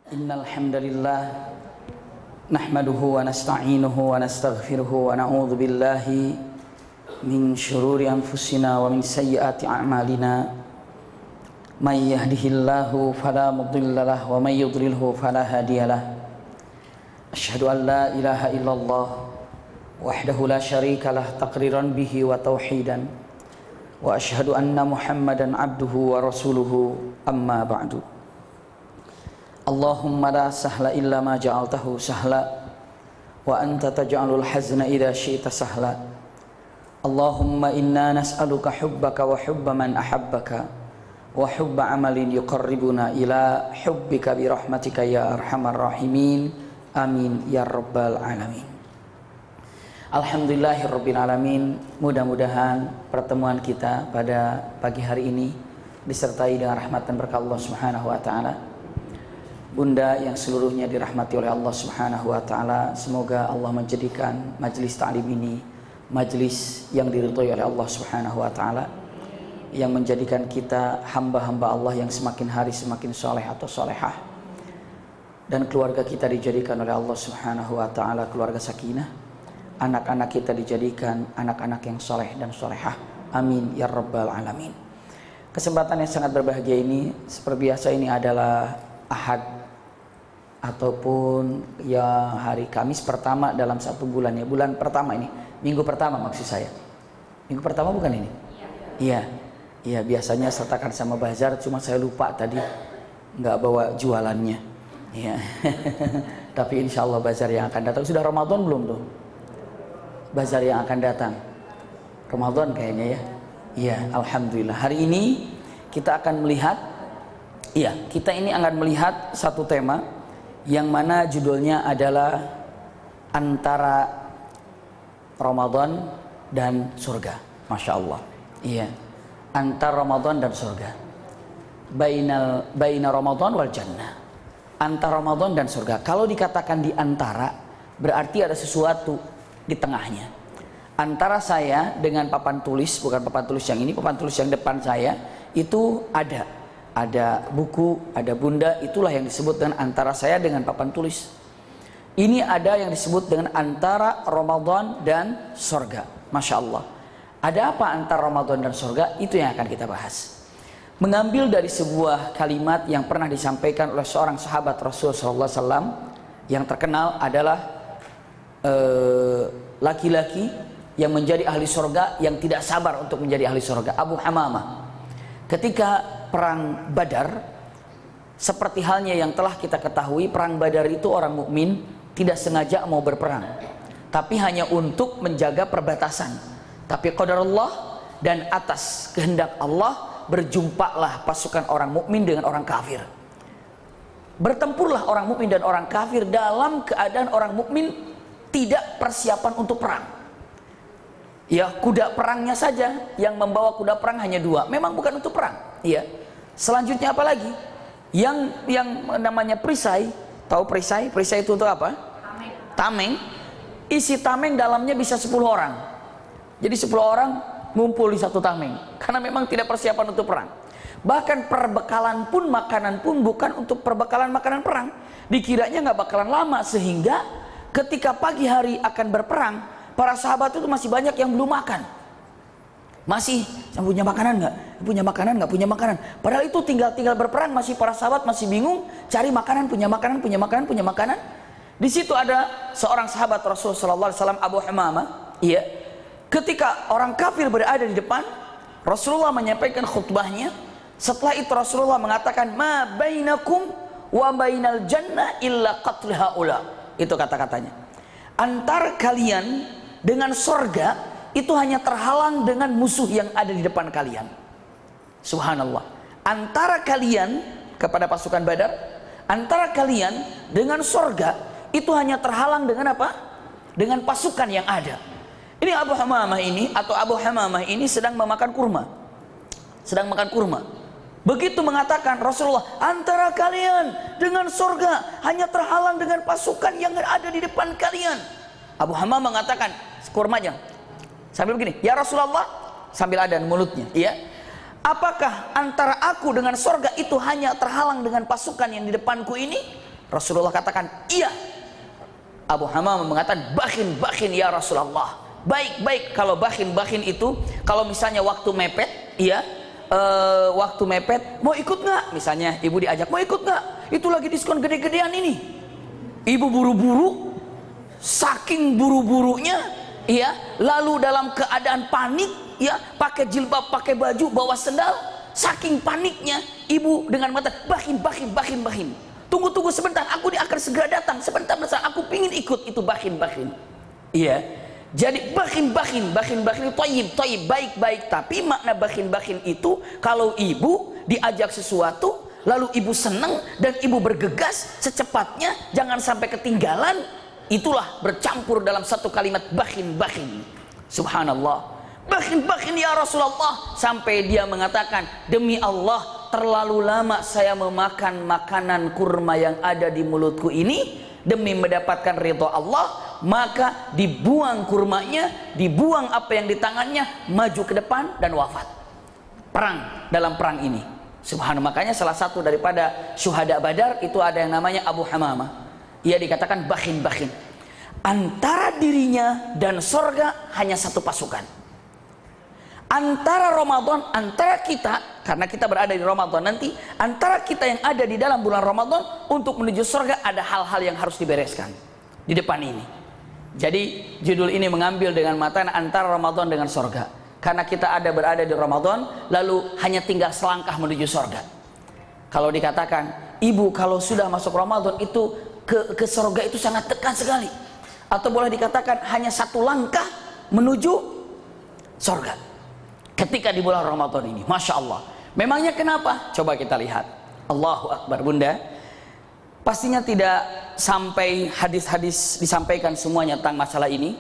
Innal hamdalillah nahmaduhu wa nasta'inuhu wa nastaghfiruhu wa na'udzu billahi min shururi anfusina wa min sayyiati a'malina. May yahdihillahu fala mudhillalah wa may yudlilhu fala hadiyalah. Asyhadu an la ilaha illallah wahdahu la syarikalah taqriran bihi wa tauhidan. Wa asyhadu anna Muhammadan abduhu wa rasuluhu amma ba'du. Allahumma la sahla illa ma ja'altahu sahla wa anta taj'alul hazna idza syi'ta sahla. Allahumma inna nas'aluka hubbaka wa hubba man ahabbaka wa hubba amalin yuqarribuna ila hubbika bi rahmatika ya arhamar rahimin. Amin ya rabbal alamin. Alhamdulillahirabbil alamin. Mudah-mudahan pertemuan kita pada pagi hari ini disertai dengan rahmat dan berkah Allah Subhanahu wa taala. Bunda yang seluruhnya dirahmati oleh Allah Subhanahu wa taala, semoga Allah menjadikan majelis ta'lim ini majelis yang diridhai oleh Allah Subhanahu wa taala, yang menjadikan kita hamba-hamba Allah yang semakin hari semakin soleh atau solehah, dan keluarga kita dijadikan oleh Allah Subhanahu wa taala keluarga sakinah, anak-anak kita dijadikan anak-anak yang soleh dan solehah. Amin ya rabbal alamin. Kesempatan yang sangat berbahagia ini, seperti biasa, ini adalah Ahad ataupun ya hari Kamis pertama dalam satu bulan, ya bulan pertama ini, minggu pertama maksud saya. Minggu pertama bukan ini? Iya. Iya, biasanya sertakan sama bazar, cuma saya lupa tadi nggak bawa jualannya. Iya. Tapi insya Allah bazar yang akan datang. Sudah Ramadan belum tuh? Bazar yang akan datang Ramadan kayaknya ya. Iya, alhamdulillah. Hari ini kita akan melihat, kita ini akan melihat satu tema yang mana judulnya adalah antara Ramadan dan surga. Masya Allah. Iya, antara Ramadan dan surga. Baina Ramadan wal jannah. Antara Ramadan dan surga. Kalau dikatakan di antara, berarti ada sesuatu di tengahnya. Antara saya dengan papan tulis, bukan papan tulis yang ini, papan tulis yang depan saya itu ada buku, ada bunda, itulah yang disebut dengan antara saya dengan papan tulis. Ini ada yang disebut dengan antara Ramadan dan surga. Masya Allah. Ada apa antara Ramadan dan surga? Itu yang akan kita bahas. Mengambil dari sebuah kalimat yang pernah disampaikan oleh seorang sahabat Rasulullah SAW yang terkenal adalah laki-laki yang menjadi ahli surga yang tidak sabar untuk menjadi ahli surga, Abu Hamamah. Ketika perang Badar, seperti halnya yang telah kita ketahui, perang Badar itu orang mukmin tidak sengaja mau berperang, tapi hanya untuk menjaga perbatasan. Tapi qadarullah, dan atas kehendak Allah berjumpalah pasukan orang mukmin dengan orang kafir. Bertempurlah orang mukmin dan orang kafir dalam keadaan orang mukmin tidak persiapan untuk perang. Ya, kuda perangnya saja, yang membawa kuda perang hanya 2, memang bukan untuk perang. Ya. Selanjutnya apa lagi? Yang namanya perisai. Tahu perisai? Perisai itu untuk apa? Tameng. Isi tameng dalamnya bisa 10 orang. Jadi 10 orang ngumpul di satu tameng, karena memang tidak persiapan untuk perang. Bahkan perbekalan pun, makanan pun bukan untuk perbekalan makanan perang. Dikiranya nggak bakalan lama, sehingga ketika pagi hari akan berperang, para sahabat itu masih banyak yang belum makan. Masih punya makanan nggak? Punya makanan nggak? Punya makanan. Padahal itu tinggal berperang, masih para sahabat masih bingung cari makanan, punya makanan, punya makanan, punya makanan. Di situ ada seorang sahabat Rasulullah SAW, Abu Hamamah. Iya. Ketika orang kafir berada di depan, Rasulullah menyampaikan khutbahnya. Setelah itu Rasulullah mengatakan, "Ma bainakum wa bainal jannah illa qatl haula." Itu kata-katanya. Antara kalian dengan surga itu hanya terhalang dengan musuh yang ada di depan kalian. Subhanallah. Antara kalian kepada pasukan Badar, antara kalian dengan surga itu hanya terhalang dengan apa? Dengan pasukan yang ada. Ini Abu Hamamah ini, atau Abu Hamamah ini sedang memakan kurma. Sedang makan kurma. Begitu mengatakan Rasulullah, antara kalian dengan surga hanya terhalang dengan pasukan yang ada di depan kalian. Abu Hamamah mengatakan, kurmanya sambil begini, ya Rasulullah, sambil ada mulutnya, iya. Apakah antara aku dengan surga itu hanya terhalang dengan pasukan yang di depanku ini? Rasulullah katakan, iya. Abu Hamamah mengatakan, bakhin ya Rasulullah. Baik. Kalau bakhin itu, kalau misalnya waktu mepet, iya, waktu mepet, mau ikut nggak? Misalnya ibu diajak, mau ikut nggak? Itu lagi diskon gede-gedean ini. Ibu buru-buru, saking buru-burunya, iya, lalu dalam keadaan panik, ya, pakai jilbab, pakai baju, bawa sendal, saking paniknya, ibu dengan mata, bakhin. Tunggu sebentar, aku akan segera datang. Sebentar, aku pingin ikut. Itu bakhin. Iya. Jadi bakhin itu toyib, baik. Tapi makna bakhin itu, kalau ibu diajak sesuatu, lalu ibu senang dan ibu bergegas secepatnya, jangan sampai ketinggalan. Itulah bercampur dalam satu kalimat bakhin. Subhanallah. Bakhin ya Rasulullah. Sampai dia mengatakan, demi Allah, terlalu lama saya memakan makanan kurma yang ada di mulutku ini demi mendapatkan ridha Allah, maka dibuang kurmanya, dibuang apa yang di tangannya, maju ke depan dan wafat. Perang, dalam perang ini. Subhanallah. Makanya salah satu daripada syuhada Badar itu ada yang namanya Abu Hamamah. Ia dikatakan bakhin. Antara dirinya dan sorga hanya satu pasukan. Antara Ramadan, antara kita, karena kita berada di Ramadan nanti, antara kita yang ada di dalam bulan Ramadan untuk menuju surga, ada hal-hal yang harus dibereskan di depan ini. Jadi judul ini mengambil dengan mata antara Ramadan dengan surga, karena kita berada di Ramadan, lalu hanya tinggal selangkah menuju surga. Kalau dikatakan, ibu kalau sudah masuk Ramadan itu ke surga itu sangat dekat sekali, atau boleh dikatakan hanya satu langkah menuju surga. Ketika di bulan Ramadan ini, Masya Allah. Memangnya kenapa? Coba kita lihat. Allahu Akbar. Bunda, pastinya tidak sampai hadis-hadis disampaikan semuanya tentang masalah ini,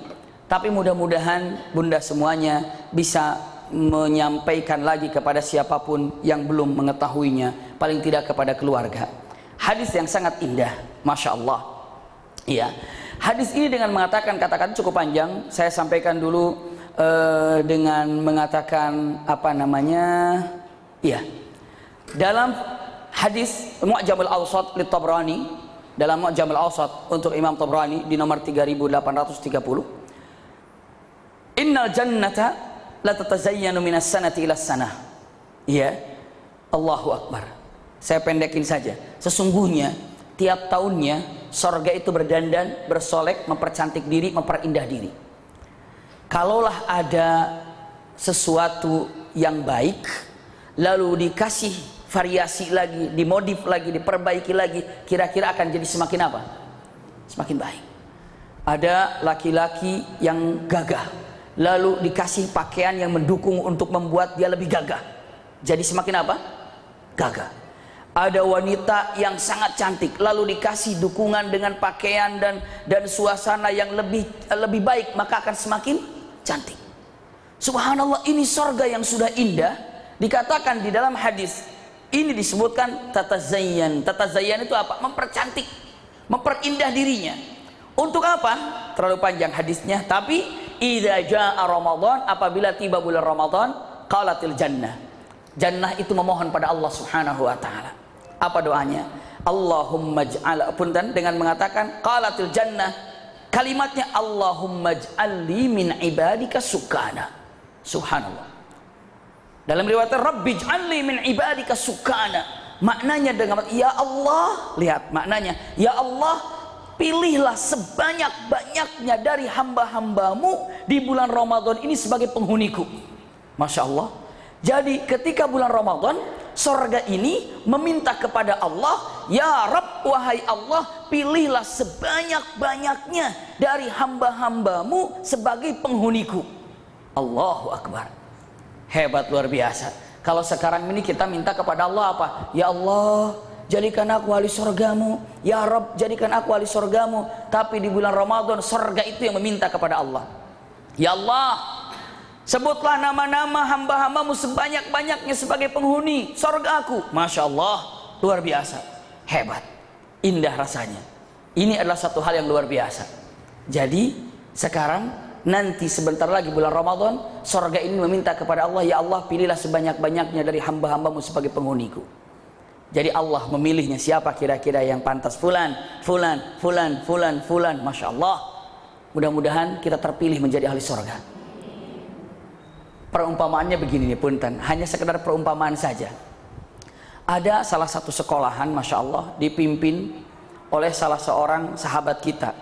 tapi mudah-mudahan Bunda semuanya bisa menyampaikan lagi kepada siapapun yang belum mengetahuinya, paling tidak kepada keluarga. Hadis yang sangat indah, Masya Allah. Iya. Hadis ini dengan mengatakan kata-kata cukup panjang, saya sampaikan dulu dengan mengatakan apa namanya, iya, dalam hadis Mu'jamul Awsat li Tabrani, dalam Mu'jamul Awsat untuk Imam Tabrani di nomor 3830, innal jannata la tatazayyanu minas sanati ila sanah. Iya, Allahu Akbar. Saya pendekin saja. Sesungguhnya tiap tahunnya surga itu berdandan, bersolek, mempercantik diri, memperindah diri. Kalaulah ada sesuatu yang baik, lalu dikasih variasi lagi, dimodif lagi, diperbaiki lagi, kira-kira akan jadi semakin apa? Semakin baik. Ada laki-laki yang gagah, lalu dikasih pakaian yang mendukung untuk membuat dia lebih gagah, jadi semakin apa? Gagah. Ada wanita yang sangat cantik, lalu dikasih dukungan dengan pakaian dan suasana yang lebih baik, maka akan semakin cantik. Subhanallah, ini surga yang sudah indah. Dikatakan di dalam hadis ini disebutkan tatazayyan. Tatazayyan itu apa? Mempercantik, memperindah dirinya. Untuk apa? Terlalu panjang hadisnya, tapi idza jaa Ramadan, apabila tiba bulan Ramadan, qalatil jannah. Jannah itu memohon pada Allah Subhanahu wa taala. Apa doanya? Allahumma ij'al, punten, dengan mengatakan qalatil jannah, kalimatnya Allahumma ij'alli min ibadika sukana. Subhanallah. Dalam riwayat Rabbi ij'alli min ibadika sukana, maknanya dengan ya Allah, lihat maknanya, ya Allah, pilihlah sebanyak-banyaknya dari hamba-hambamu di bulan Ramadan ini sebagai penghuniku. Masya Allah. Jadi ketika bulan Ramadan, surga ini meminta kepada Allah, ya Rabb, wahai Allah, pilihlah sebanyak-banyaknya dari hamba-hambamu sebagai penghuniku. Allahu Akbar. Hebat, luar biasa. Kalau sekarang ini kita minta kepada Allah apa? Ya Allah, jadikan aku ahli surgamu. Ya Rabb, jadikan aku ahli surgamu. Tapi di bulan Ramadan, surga itu yang meminta kepada Allah. Ya Allah, sebutlah nama-nama hamba-hambamu sebanyak-banyaknya sebagai penghuni surgaku. Masya Allah, luar biasa. Hebat, indah rasanya. Ini adalah satu hal yang luar biasa. Jadi sekarang, nanti sebentar lagi bulan Ramadan, surga ini meminta kepada Allah, ya Allah, pilihlah sebanyak-banyaknya dari hamba-hambamu sebagai penghuniku. Jadi Allah memilihnya siapa kira-kira yang pantas. Fulan, fulan, fulan, fulan, fulan. Masya Allah. Mudah-mudahan kita terpilih menjadi ahli surga. Perumpamaannya begini nih punten. Hanya sekedar perumpamaan saja. Ada salah satu sekolahan, Masya Allah, dipimpin oleh salah seorang sahabat kita.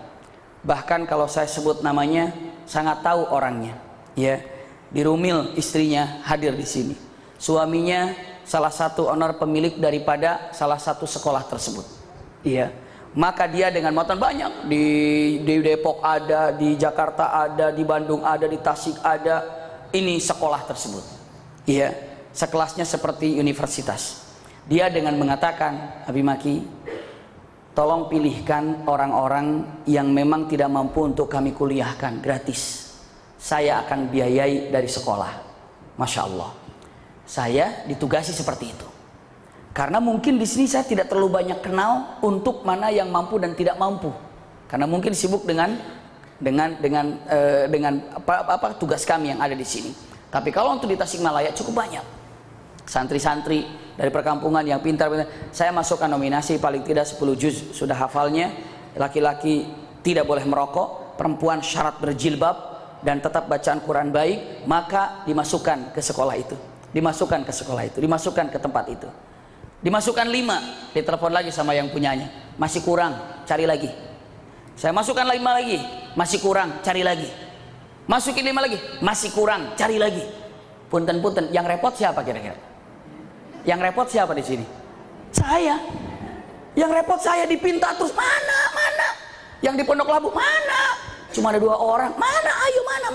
Bahkan kalau saya sebut namanya, sangat tahu orangnya. Ya, Dirumil istrinya hadir di sini. Suaminya salah satu owner pemilik daripada salah satu sekolah tersebut. Iya. Maka dia dengan muatan banyak di Depok ada, di Jakarta ada, di Bandung ada, di Tasik ada. Ini sekolah tersebut. Iya. Sekelasnya seperti universitas. Dia dengan mengatakan, Abi Maki, tolong pilihkan orang-orang yang memang tidak mampu untuk kami kuliahkan gratis. Saya akan biayai dari sekolah. Masya Allah. Saya ditugasi seperti itu. Karena mungkin di sini saya tidak terlalu banyak kenal untuk mana yang mampu dan tidak mampu. Karena mungkin sibuk dengan tugas kami yang ada di sini. Tapi kalau untuk di Tasikmalaya cukup banyak santri-santri dari perkampungan yang pintar-pintar. Saya masukkan nominasi paling tidak 10 juz sudah hafalnya. Laki-laki tidak boleh merokok, perempuan syarat berjilbab dan tetap bacaan Quran baik, maka dimasukkan ke sekolah itu. Dimasukkan ke sekolah itu, dimasukkan ke tempat itu. Dimasukkan 5, ditelepon lagi sama yang punyanya. Masih kurang, cari lagi. Saya masukkan 5 lagi, masih kurang, cari lagi. Masukin 5 lagi, masih kurang, cari lagi. Punten-punten, yang repot siapa kira-kira? Yang repot siapa di sini? Saya. Yang repot saya dipinta terus, mana? Yang di Pondok Labu, mana? Cuma ada 2 orang, mana? Ayo, mana?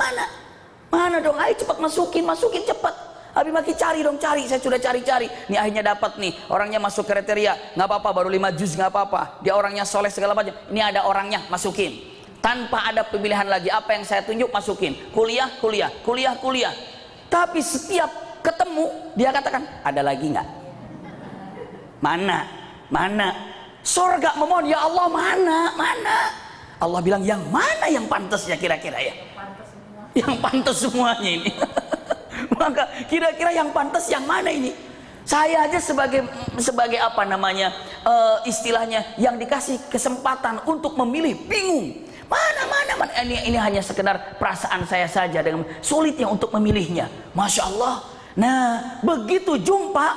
Mana dong, ayo cepat masukin cepat. Abi Maki cari dong, cari. Saya sudah cari-cari. Nih akhirnya dapat nih. Orangnya masuk kriteria. Nggak apa-apa, baru 5 juz nggak apa-apa. Dia orangnya soleh segala macam. Ini ada orangnya, masukin. Tanpa ada pemilihan lagi. Apa yang saya tunjuk, masukin. Kuliah. Tapi setiap ketemu, dia katakan, ada lagi nggak? Mana? Sorga memohon, ya Allah, mana? Allah bilang, yang mana yang pantasnya kira-kira ya? Yang pantas semuanya ini. Maka kira-kira yang pantas yang mana ini? Saya aja sebagai apa namanya istilahnya yang dikasih kesempatan untuk memilih bingung. Mana? Ini hanya sekedar perasaan saya saja dengan sulitnya untuk memilihnya. Masya Allah. Nah begitu jumpa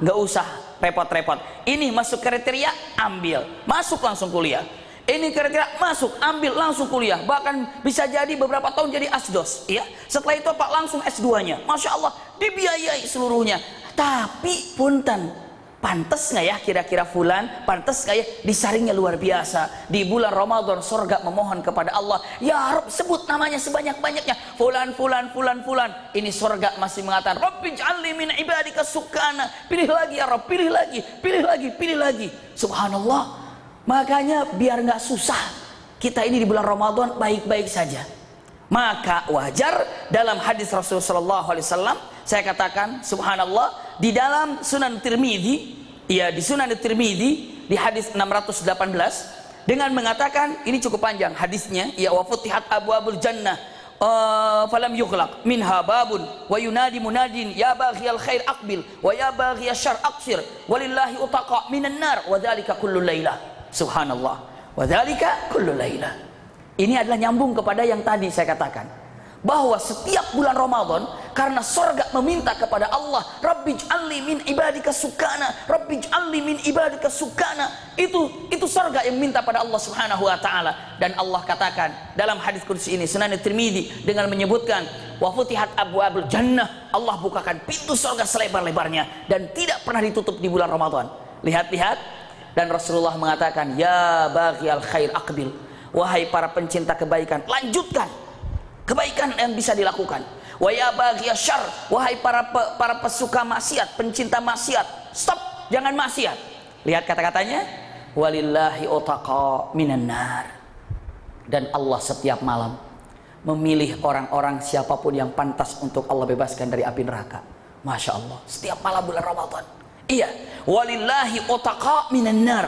nggak usah repot-repot. Ini masuk kriteria, ambil, masuk langsung kuliah. Ini kira-kira masuk, ambil langsung kuliah. Bahkan bisa jadi beberapa tahun jadi asdos, ya. Setelah itu Pak langsung S2-nya. Masya Allah, dibiayai seluruhnya. Tapi punten, pantas nggak ya kira-kira fulan? Pantas nggak ya? Disaringnya luar biasa. Di bulan Ramadan surga memohon kepada Allah, ya Rabb, sebut namanya sebanyak-banyaknya. Fulan. Ini surga masih mengatakan, Rabbi ij'alni min ibadika sukana. Pilih lagi ya Rabb, pilih lagi. Subhanallah. Makanya biar nggak susah, kita ini di bulan Ramadan baik-baik saja. Maka wajar dalam hadis Rasulullah SAW, saya katakan subhanallah, di dalam Sunan Tirmidzi, ya di Sunan Tirmidzi di hadis 618 dengan mengatakan, ini cukup panjang hadisnya, ya wa futihat abwabul jannah falam yughlaq minha babun wa yunadi munadin ya baghiyal khair aqbil wa ya baghiyash syarr aqsir walillahi utaqa minan nar wa dzalika kullu lailah. Subhanallah, wadzalika kullu lailah. Ini adalah nyambung kepada yang tadi saya katakan, bahwa setiap bulan Ramadan karena surga meminta kepada Allah, Rabbij'alni min ibadika sukana, Rabbij'alni min ibadika sukana. Itu surga yang minta pada Allah Subhanahu wa taala. Dan Allah katakan dalam hadis qudsi ini Sunan Tirmidzi dengan menyebutkan wa futihat abwabul jannah, Allah bukakan pintu surga selebar-lebarnya dan tidak pernah ditutup di bulan Ramadan. Lihat. Dan Rasulullah mengatakan, ya baghiyal khair aqbil, wahai para pencinta kebaikan, lanjutkan kebaikan yang bisa dilakukan. Wa ya baghiyash syarr, wahai para pesuka maksiat, pencinta maksiat, stop, jangan maksiat. Lihat kata-katanya, walillahi utaqa minan nar. Dan Allah setiap malam memilih orang-orang siapapun yang pantas untuk Allah bebaskan dari api neraka. Masya Allah, setiap malam bulan Ramadan. Iya, walillahi utaqa minan nar.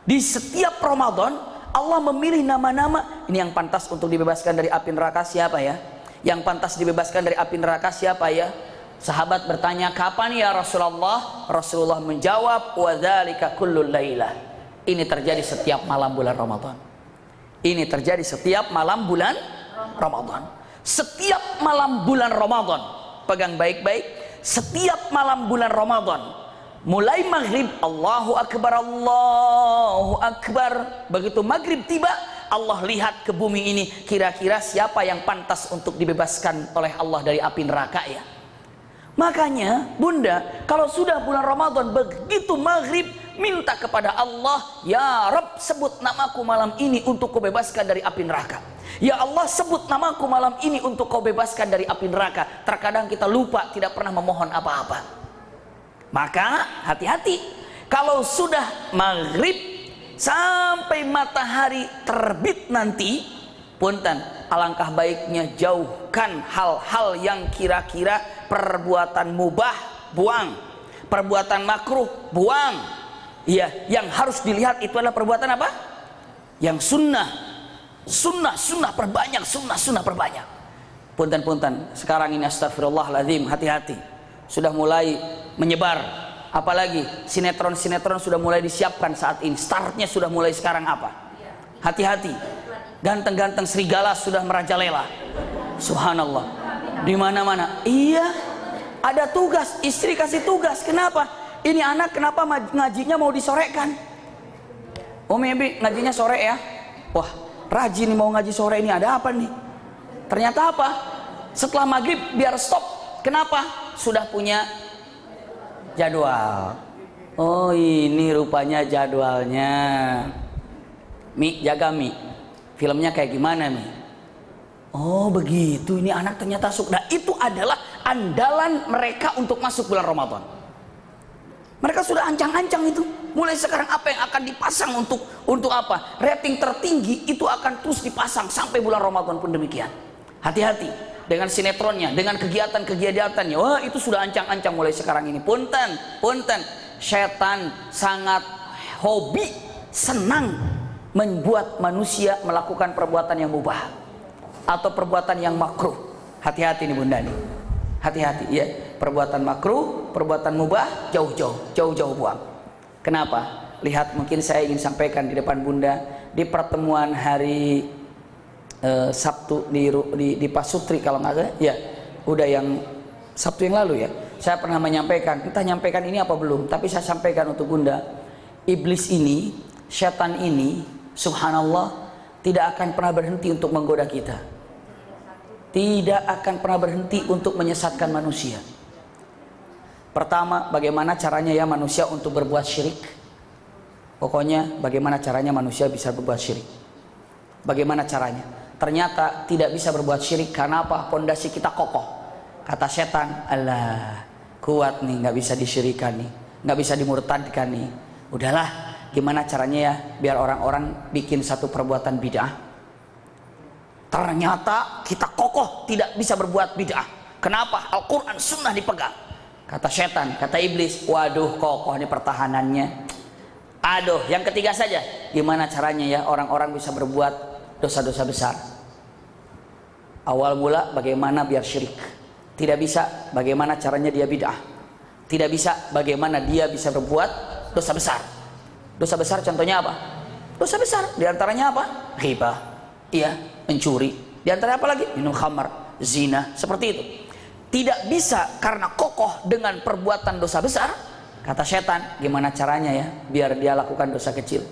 Di setiap Ramadan Allah memilih nama-nama. Ini yang pantas untuk dibebaskan dari api neraka siapa ya? Yang pantas dibebaskan dari api neraka siapa ya? Sahabat bertanya, kapan ya Rasulullah? Rasulullah menjawab, wa dzalika kullul lailah. Ini terjadi setiap malam bulan Ramadan. Ini terjadi setiap malam bulan Ramadan. Setiap malam bulan Ramadan, pegang baik-baik, setiap malam bulan Ramadan, mulai maghrib Allahu Akbar, Allahu Akbar. Begitu maghrib tiba, Allah lihat ke bumi ini, kira-kira siapa yang pantas untuk dibebaskan oleh Allah dari api neraka ya. Makanya Bunda, kalau sudah bulan Ramadan, begitu maghrib, minta kepada Allah, ya Rabb, sebut namaku malam ini untuk kau bebaskan dari api neraka. Ya Allah, sebut namaku malam ini untuk kau bebaskan dari api neraka. Terkadang kita lupa, tidak pernah memohon apa-apa. Maka hati-hati, kalau sudah maghrib sampai matahari terbit nanti, punten, alangkah baiknya jauhkan hal-hal yang kira-kira perbuatan mubah, buang. Perbuatan makruh, buang. Iya, yang harus dilihat itu adalah perbuatan apa? Yang sunnah. Sunnah perbanyak, sunnah perbanyak. Punten, sekarang ini astagfirullahaladzim, hati-hati. Sudah mulai menyebar. Apalagi sinetron-sinetron sudah mulai disiapkan saat ini. Startnya sudah mulai sekarang apa? Hati-hati. Ganteng-ganteng serigala sudah merajalela. Subhanallah. Di mana-mana. Iya. Ada tugas, istri kasih tugas. Kenapa? Ini anak kenapa ngajinya mau disorekan? Umi ngajinya sore ya. Wah, rajin mau ngaji sore ini, ada apa nih? Ternyata apa? Setelah maghrib biar stop. Kenapa? Sudah punya jadwal. Oh, ini rupanya jadwalnya. Mi, jaga Mi. Filmnya kayak gimana Mi? Oh begitu, ini anak ternyata suka. Nah, itu adalah andalan mereka untuk masuk bulan Ramadan. Mereka sudah ancang-ancang itu. Mulai sekarang apa yang akan dipasang untuk apa? Rating tertinggi itu akan terus dipasang sampai bulan Ramadan pun demikian. Hati-hati dengan sinetronnya, dengan kegiatan-kegiatannya. Wah, itu sudah ancang-ancang mulai sekarang ini. Punten. Setan sangat hobi, senang membuat manusia melakukan perbuatan yang mubah atau perbuatan yang makruh. Hati-hati nih Bunda nih. Hati-hati ya. Perbuatan makruh, perbuatan mubah, jauh-jauh buang. Kenapa? Lihat, mungkin saya ingin sampaikan di depan Bunda di pertemuan hari Sabtu di Pasutri kalau nggak salah ya, udah yang Sabtu yang lalu ya, saya pernah menyampaikan, entah nyampaikan ini apa belum, tapi saya sampaikan untuk Bunda, iblis ini, setan ini, subhanallah, tidak akan pernah berhenti untuk menggoda kita. Tidak akan pernah berhenti untuk menyesatkan manusia. Pertama, bagaimana caranya ya manusia untuk berbuat syirik? Pokoknya bagaimana caranya manusia bisa berbuat syirik? Bagaimana caranya? Ternyata tidak bisa berbuat syirik karena apa? Pondasi kita kokoh. Kata setan, alah, kuat nih, nggak bisa disyirikan nih, nggak bisa dimurtadkan nih. Udahlah, gimana caranya ya biar orang-orang bikin satu perbuatan bid'ah? Ternyata kita kokoh tidak bisa berbuat bid'ah. Kenapa? Al-Quran sunnah dipegang. Kata setan, kata iblis, waduh kokoh nih pertahanannya. Aduh, yang ketiga saja, gimana caranya ya orang-orang bisa berbuat dosa-dosa besar? Awal mula bagaimana biar syirik? Tidak bisa, bagaimana caranya dia bid'ah? Tidak bisa, bagaimana dia bisa berbuat dosa besar? Dosa besar contohnya apa? Dosa besar, diantaranya apa? Ghibah, iya, mencuri. Diantaranya apa lagi? Minum khamar, zina, seperti itu. Tidak bisa karena kokoh dengan perbuatan dosa besar. Kata setan, gimana caranya ya biar dia lakukan dosa kecil?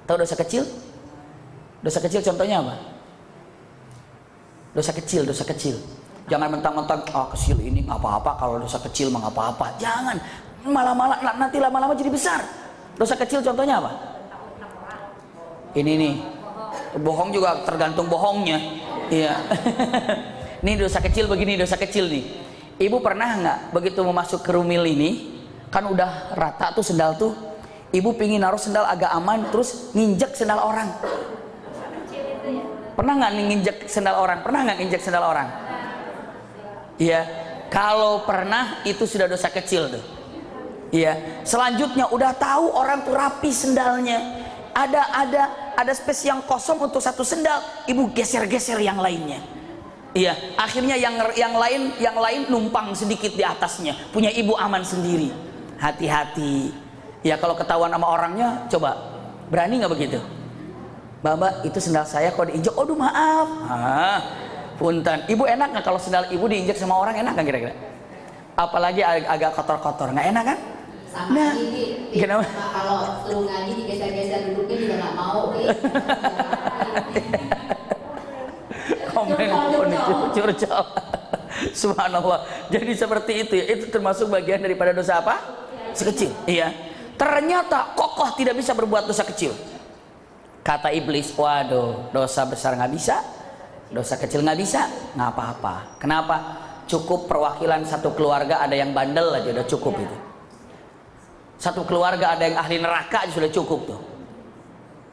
Tahu dosa kecil? Dosa kecil contohnya apa? Dosa kecil. Jangan mentang-mentang kecil ini nggak apa-apa, kalau dosa kecil mah nggak apa-apa. Jangan, malah nanti lama-lama jadi besar. Dosa kecil contohnya apa? Ini nih, bohong juga tergantung bohongnya. Iya. Ini dosa kecil begini, dosa kecil nih. Ibu pernah nggak begitu mau masuk ke rumil ini, kan udah rata tuh sendal tuh, ibu pingin naruh sendal agak aman, terus nginjek sendal orang. Pernah nggak nginjek sendal orang? Pernah nggak nginjek sendal orang? Iya. Kalau pernah itu sudah dosa kecil tuh. Iya. Selanjutnya udah tahu orang tuh rapi sendalnya. Ada space yang kosong untuk satu sendal, ibu geser-geser yang lainnya. Iya, akhirnya yang lain numpang sedikit di atasnya, punya ibu aman sendiri. Hati-hati. Ya kalau ketahuan sama orangnya, coba berani nggak begitu? Mbak, itu sendal saya kok diinjak. Aduh maaf. Punten. Ibu enak nggak kalau sendal ibu diinjak sama orang, enak nggak kira-kira? Apalagi agak kotor-kotor, nggak enak kan? Sama nah, ini, kenapa? Kalau suruh ngaji digeser-geser duduknya juga nggak mau. Komen curcol. Subhanallah. Jadi seperti itu ya. Itu termasuk bagian daripada dosa apa? Sekecil. Iya. Ternyata kokoh tidak bisa berbuat dosa kecil. Kata iblis, waduh, dosa besar nggak bisa, dosa kecil nggak bisa, nggak apa-apa. Kenapa? Cukup perwakilan satu keluarga ada yang bandel aja udah cukup itu. Satu keluarga ada yang ahli neraka aja sudah cukup tuh.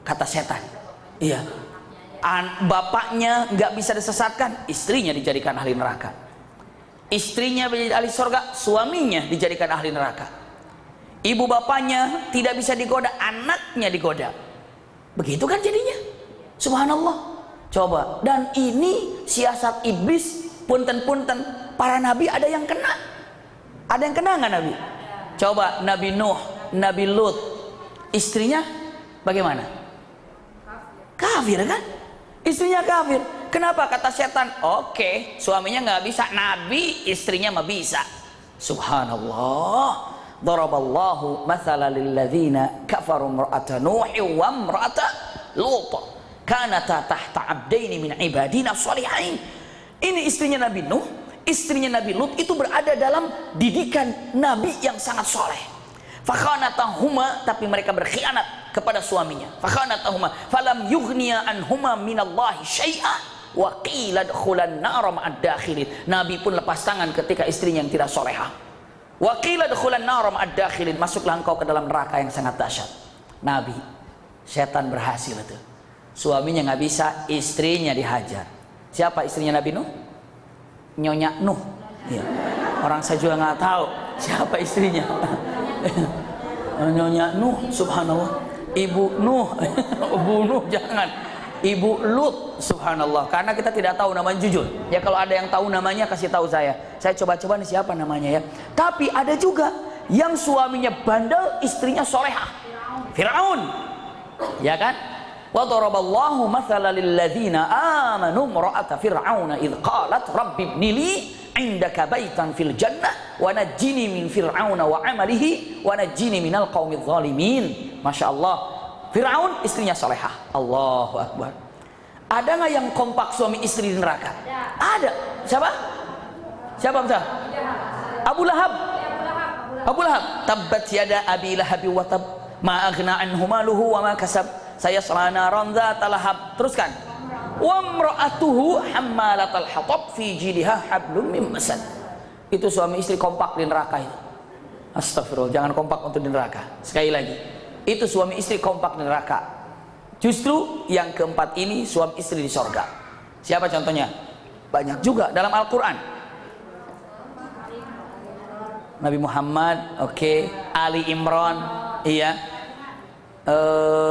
Kata setan. Iya. Bapaknya nggak bisa disesatkan, istrinya dijadikan ahli neraka. Istrinya menjadi ahli surga, suaminya dijadikan ahli neraka. Ibu bapaknya tidak bisa digoda, anaknya digoda. Begitu kan jadinya. Subhanallah. Coba. Dan ini siasat iblis. Punten-punten, para nabi ada yang kena. Ada yang kena nggak nabi? Coba Nabi Nuh, Nabi Lut, istrinya bagaimana? Kafir kan? Istrinya kafir. Kenapa? Kata setan, oke, suaminya nggak bisa, nabi istrinya mah bisa. Subhanallah. Daraballahu mathalan lilladzina kafaru imra'ata Nuhi wa imra'ata Lut kanata tahta 'abdaini min ibadina shalihain. Ini istrinya Nabi Nuh, istrinya Nabi Lut itu berada dalam didikan nabi yang sangat soleh. Fakhanatahuma, tapi mereka berkhianat kepada suaminya. Fakhanatahuma falam yughniya anhuma minallahi syai'a wa qila dkhulan nar ma'ad dakhilin. Nabi pun lepas tangan ketika istrinya yang tidak solehah. Wa qila dkhulan nar ma'ad dakhilin, masuklah engkau ke dalam neraka yang sangat dahsyat. Nabi, setan berhasil itu. Suaminya nggak bisa, istrinya dihajar. Siapa istrinya Nabi Nuh? Nyonya Nuh. Ya. Orang saya juga nggak tahu siapa istrinya. Nyonya Nuh, subhanallah. Ibu Nuh, Ibu Nuh jangan. Ibu Lut, subhanallah. Karena kita tidak tahu namanya, jujur. Ya kalau ada yang tahu namanya kasih tahu saya. Saya coba-coba nih siapa namanya ya. Tapi ada juga yang suaminya bandel, istrinya solehah. Fir'aun, ya kan? Wa daraballahu mathalan lilladzina amanu imra'ata fir'auna idh qalat rabbi ibni li 'indaka baitan fil jannah wa najjini min fir'auna wa 'amalihi wa najjini minal qaumidz zalimin. Masyaallah. Fir'aun istrinya salehah. Allahu akbar. Ada nggak yang kompak suami istri di neraka? Ada. Siapa? Siapa betul? Abu Lahab. Abu Lahab. Tabbat yada abi lahab wa tab ma aghna anhu maluhu wa ma kasab. Saya selana ronza talahab. Teruskan. Wa imra'atuhu hammalatal hatab fi jidha hablum min masad. Itu suami istri kompak di neraka itu. Astagfirullah, jangan kompak untuk di neraka. Sekali lagi, itu suami istri kompak di neraka. Justru yang keempat ini suami istri di sorga. Siapa contohnya? Banyak juga dalam Al-Quran. Nabi Muhammad, oke. Ali Imran, iya.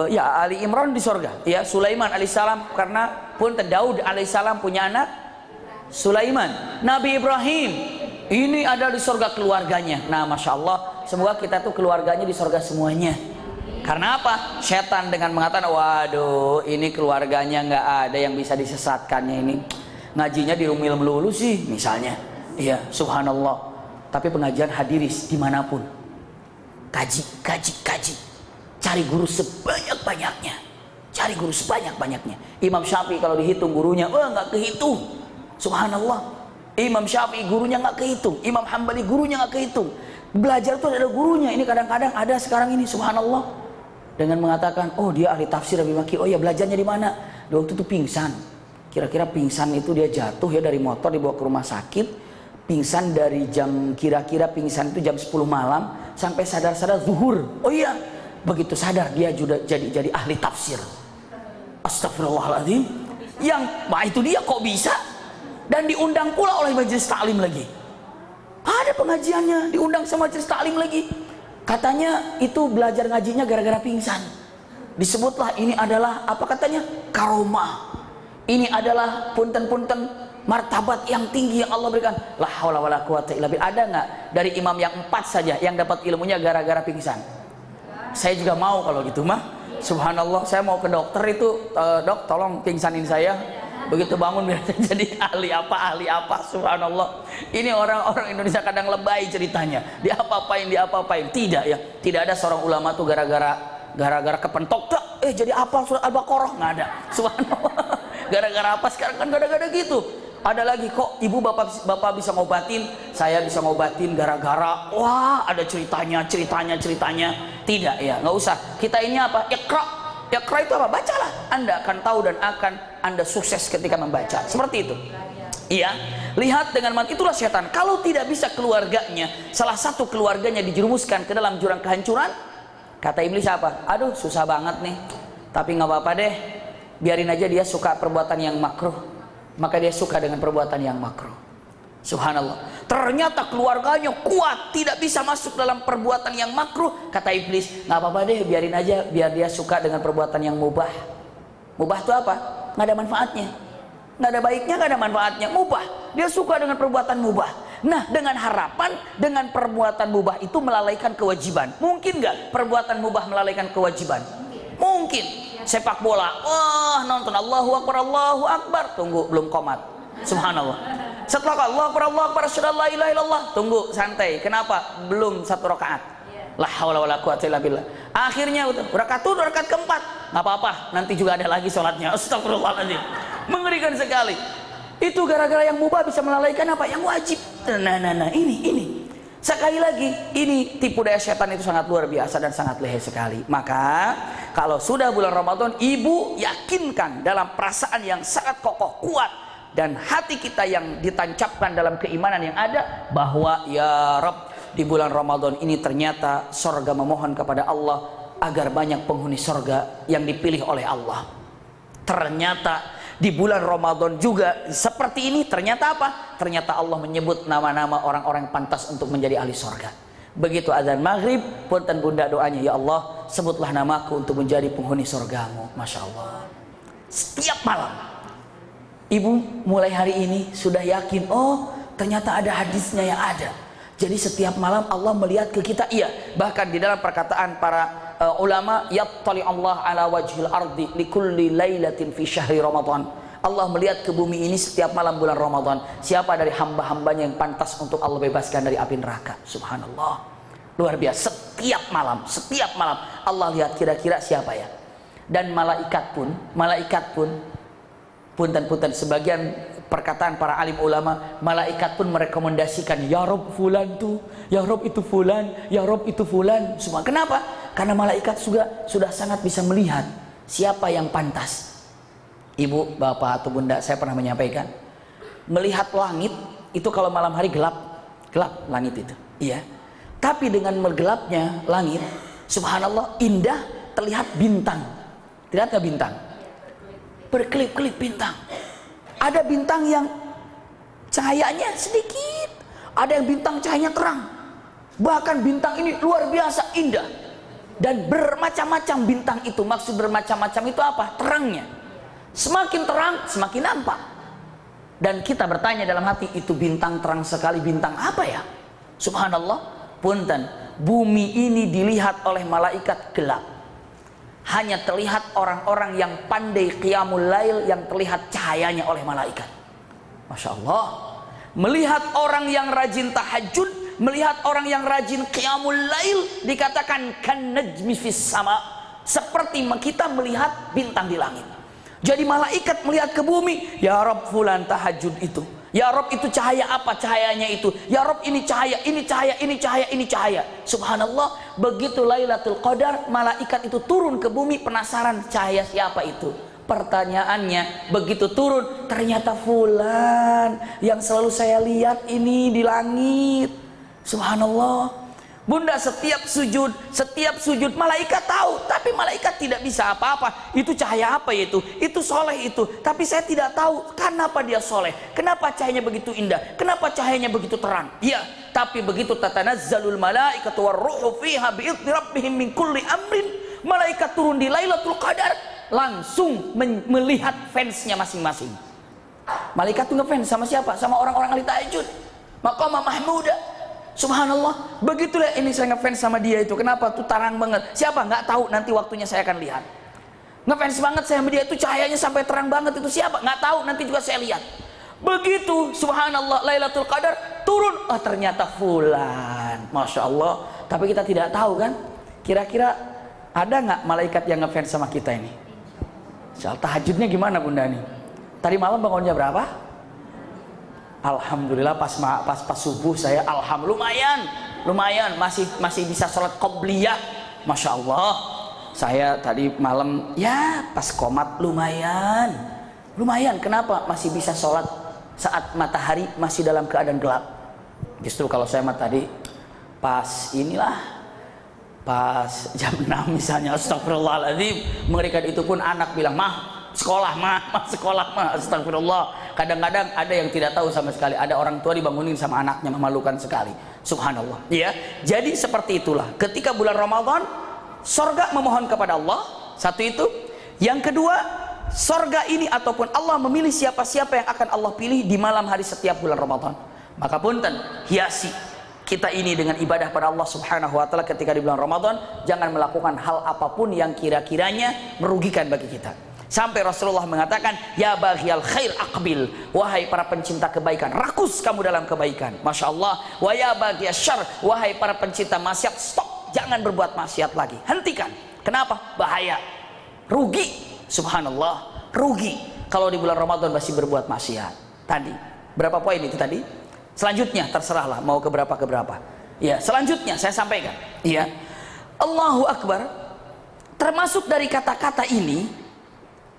Ya Ali Imran di sorga, ya. Sulaiman alaihissalam, karena pun Daud alaihissalam punya anak Sulaiman. Nabi Ibrahim ini ada di sorga keluarganya. Nah masya Allah, semoga kita tuh keluarganya di sorga semuanya. Karena apa? Setan dengan mengatakan, waduh ini keluarganya nggak ada yang bisa disesatkannya, ini ngajinya di Rumil melulu sih misalnya. Iya, subhanallah. Tapi pengajian hadiris dimanapun, kaji. Cari guru sebanyak-banyaknya. Cari guru sebanyak-banyaknya. Imam Syafi'i kalau dihitung gurunya, nggak kehitung. Subhanallah. Imam Syafi'i gurunya nggak kehitung. Imam Hambali gurunya nggak kehitung. Belajar tuh ada gurunya. Ini kadang-kadang ada sekarang ini, subhanallah. Dengan mengatakan, oh dia ahli tafsir Abi Maki. Oh ya, belajarnya di mana? Dia waktu itu pingsan. Kira-kira pingsan itu dia jatuh ya dari motor, dibawa ke rumah sakit. Pingsan dari kira-kira pingsan itu jam 10 malam sampai sadar-sadar zuhur. Oh iya. Begitu sadar dia juga jadi ahli tafsir. Astagfirullahaladzim. Itu dia kok bisa? Dan diundang pula oleh majelis taklim lagi. Ada pengajiannya, diundang sama majelis taklim lagi. Katanya itu belajar ngajinya gara-gara pingsan. Disebutlah ini adalah apa katanya? Karomah. Ini adalah punten-punten martabat yang tinggi yang Allah berikan. La haula wala quwata illa billah. Ada nggak dari imam yang 4 saja yang dapat ilmunya gara-gara pingsan? Saya juga mau kalau gitu mah. Subhanallah, saya mau ke dokter itu, dok tolong pingsanin saya. Begitu bangun biar saya jadi ahli apa. Subhanallah. Ini orang-orang Indonesia kadang lebay ceritanya. Diapa-apain. Tidak ya. Tidak ada seorang ulama tuh gara-gara kepentok jadi apa surat Al-Baqarah, nggak ada. Subhanallah. Gara-gara apa sekarang kan gara-gara gitu. Ada lagi kok ibu bapak bisa ngobatin, saya bisa ngobatin gara-gara wah ada ceritanya. Tidak ya, nggak usah. Kita ini apa? Iqra itu apa? Bacalah. Anda akan tahu dan akan Anda sukses ketika membaca. Seperti itu. Iya, lihat dengan mata, itulah setan. Kalau tidak bisa keluarganya, salah satu keluarganya dijerumuskan ke dalam jurang kehancuran, kata iblis apa? Aduh susah banget nih, tapi nggak apa-apa deh, biarin aja dia suka perbuatan yang makruh, maka dia suka dengan perbuatan yang makruh. Subhanallah, ternyata keluarganya kuat, tidak bisa masuk dalam perbuatan yang makruh. Kata iblis, nggak apa-apa deh, biarin aja, biar dia suka dengan perbuatan yang mubah. Mubah itu apa? Nggak ada manfaatnya, nggak ada baiknya, nggak ada manfaatnya. Mubah, dia suka dengan perbuatan mubah. Nah, dengan harapan, dengan perbuatan mubah itu melalaikan kewajiban. Mungkin nggak perbuatan mubah melalaikan kewajiban? Mungkin. Sepak bola, wah nonton, Allahu Akbar, tunggu belum qomat. Subhanallah. Setelah Allahu Akbar, asyhadu an la ilaha illallah, tunggu santai. Kenapa? Belum 1 rakaat. La haula wala quwata illa billah. Akhirnya rakaat keempat, nggak apa-apa, nanti juga ada lagi sholatnya. Astagfirullahaladzim. Mengerikan sekali. Itu gara-gara yang mubah bisa melalaikan apa? Yang wajib. Nah, ini. Sekali lagi, ini tipu daya setan itu sangat luar biasa dan sangat lihai sekali. Maka, kalau sudah bulan Ramadan, ibu yakinkan dalam perasaan yang sangat kokoh, kuat, dan hati kita yang ditancapkan dalam keimanan yang ada, bahwa ya Rabb, di bulan Ramadan ini ternyata sorga memohon kepada Allah agar banyak penghuni sorga yang dipilih oleh Allah. Ternyata di bulan Ramadan juga seperti ini, ternyata apa? Ternyata Allah menyebut nama-nama orang-orang yang pantas untuk menjadi ahli sorga. Begitu azan maghrib, punten bunda doanya, ya Allah sebutlah namaku untuk menjadi penghuni sorgamu. Masya Allah. Setiap malam ibu mulai hari ini sudah yakin, oh ternyata ada hadisnya yang ada. Jadi setiap malam Allah melihat ke kita. Iya, bahkan di dalam perkataan para ulama, yattali Allah ala wajhil ardi likulli lailatin fi syahri Ramadan. Allah melihat ke bumi ini setiap malam bulan Ramadan. Siapa dari hamba-hambanya yang pantas untuk Allah bebaskan dari api neraka? Subhanallah. Luar biasa. Setiap malam Allah lihat kira-kira siapa ya. Dan malaikat pun punten sebagian perkataan para alim ulama, malaikat pun merekomendasikan, ya Rob fulan tuh, ya Rob itu fulan, ya Rob itu fulan. Semua. Kenapa? Karena malaikat sudah sangat bisa melihat siapa yang pantas. Ibu, bapak atau bunda, saya pernah menyampaikan, melihat langit itu kalau malam hari gelap langit itu. Iya. Tapi dengan menggelapnya langit, subhanallah, indah, terlihat bintang. Terlihat nggak bintang? Berkelip-kelip bintang. Ada bintang yang cahayanya sedikit, ada yang bintang cahayanya terang. Bahkan bintang ini luar biasa indah. Dan bermacam-macam bintang itu. Maksud bermacam-macam itu apa? Terangnya. Semakin terang, semakin nampak. Dan kita bertanya dalam hati, itu bintang terang sekali, bintang apa ya? Subhanallah, punten, bumi ini dilihat oleh malaikat gelap. Hanya terlihat orang-orang yang pandai qiyamul lail yang terlihat cahayanya oleh malaikat. Masya Allah. Melihat orang yang rajin tahajud, melihat orang yang rajin qiyamul lail, dikatakan kan najmi fis sama, seperti kita melihat bintang di langit. Jadi malaikat melihat ke bumi, ya Rabb fulan tahajud itu, ya Rabb itu cahaya apa cahayanya itu, ya Rabb ini cahaya, ini cahaya, ini cahaya, ini cahaya. Subhanallah, begitu Lailatul Qadar, malaikat itu turun ke bumi, penasaran cahaya siapa itu. Pertanyaannya, begitu turun, ternyata fulan yang selalu saya lihat ini di langit. Subhanallah. Bunda, setiap sujud malaikat tahu, tapi malaikat tidak bisa apa-apa. Itu cahaya apa itu? Itu soleh itu. Tapi saya tidak tahu kenapa dia soleh, kenapa cahayanya begitu indah, kenapa cahayanya begitu terang. Ya, tapi begitu tatanazzalul malaikatu warruhu fiha bi'izni rabbihim min kulli amrin, malaikat turun di Lailatul Qadar, langsung melihat fansnya masing-masing. Malaikat tuh ngefans sama siapa? Sama orang-orang ahli tahajud. Maqamah mahmuda. Subhanallah. Begitulah ini saya ngefans sama dia itu. Kenapa? Tuh tarang banget. Siapa? Nggak tahu, nanti waktunya saya akan lihat. Ngefans banget saya sama dia itu, cahayanya sampai terang banget itu siapa? Nggak tahu, nanti juga saya lihat. Begitu subhanallah Lailatul Qadar turun, oh ternyata fulan. Masya Allah. Tapi kita tidak tahu kan? Kira-kira ada nggak malaikat yang ngefans sama kita ini? Soal tahajudnya gimana Bunda nih? Tadi malam bangunnya berapa? Alhamdulillah pas subuh saya lumayan masih bisa sholat qobliyah. Masya Allah. Saya tadi malam ya pas qomat lumayan. Kenapa? Masih bisa sholat saat matahari masih dalam keadaan gelap. Justru kalau saya tadi pas jam 6 misalnya, astagfirullahaladzim, mengerikan. Itu pun anak bilang, sekolah mah, astagfirullah. Kadang-kadang ada yang tidak tahu sama sekali, ada orang tua dibangunin sama anaknya, memalukan sekali. Subhanallah. Ya, jadi seperti itulah. Ketika bulan Ramadan, sorga memohon kepada Allah. Satu itu. Yang kedua, sorga ini ataupun Allah memilih siapa-siapa yang akan Allah pilih di malam hari setiap bulan Ramadan. Maka punten, hiasi kita ini dengan ibadah pada Allah Subhanahu wa taala ketika di bulan Ramadan. Jangan melakukan hal apapun yang kira-kiranya merugikan bagi kita. Sampai Rasulullah mengatakan, ya baghiyal khair aqbil, wahai para pencinta kebaikan, rakus kamu dalam kebaikan. Masya Allah. Wa ya baghiyal syarr, wahai para pencinta maksiat, stop, jangan berbuat maksiat lagi, hentikan. Kenapa? Bahaya, rugi. Subhanallah, rugi kalau di bulan Ramadan masih berbuat maksiat. Tadi berapa poin itu tadi? Selanjutnya terserahlah mau ke berapa. Ya, selanjutnya saya sampaikan. Ya, Allahu Akbar. Termasuk dari kata-kata ini.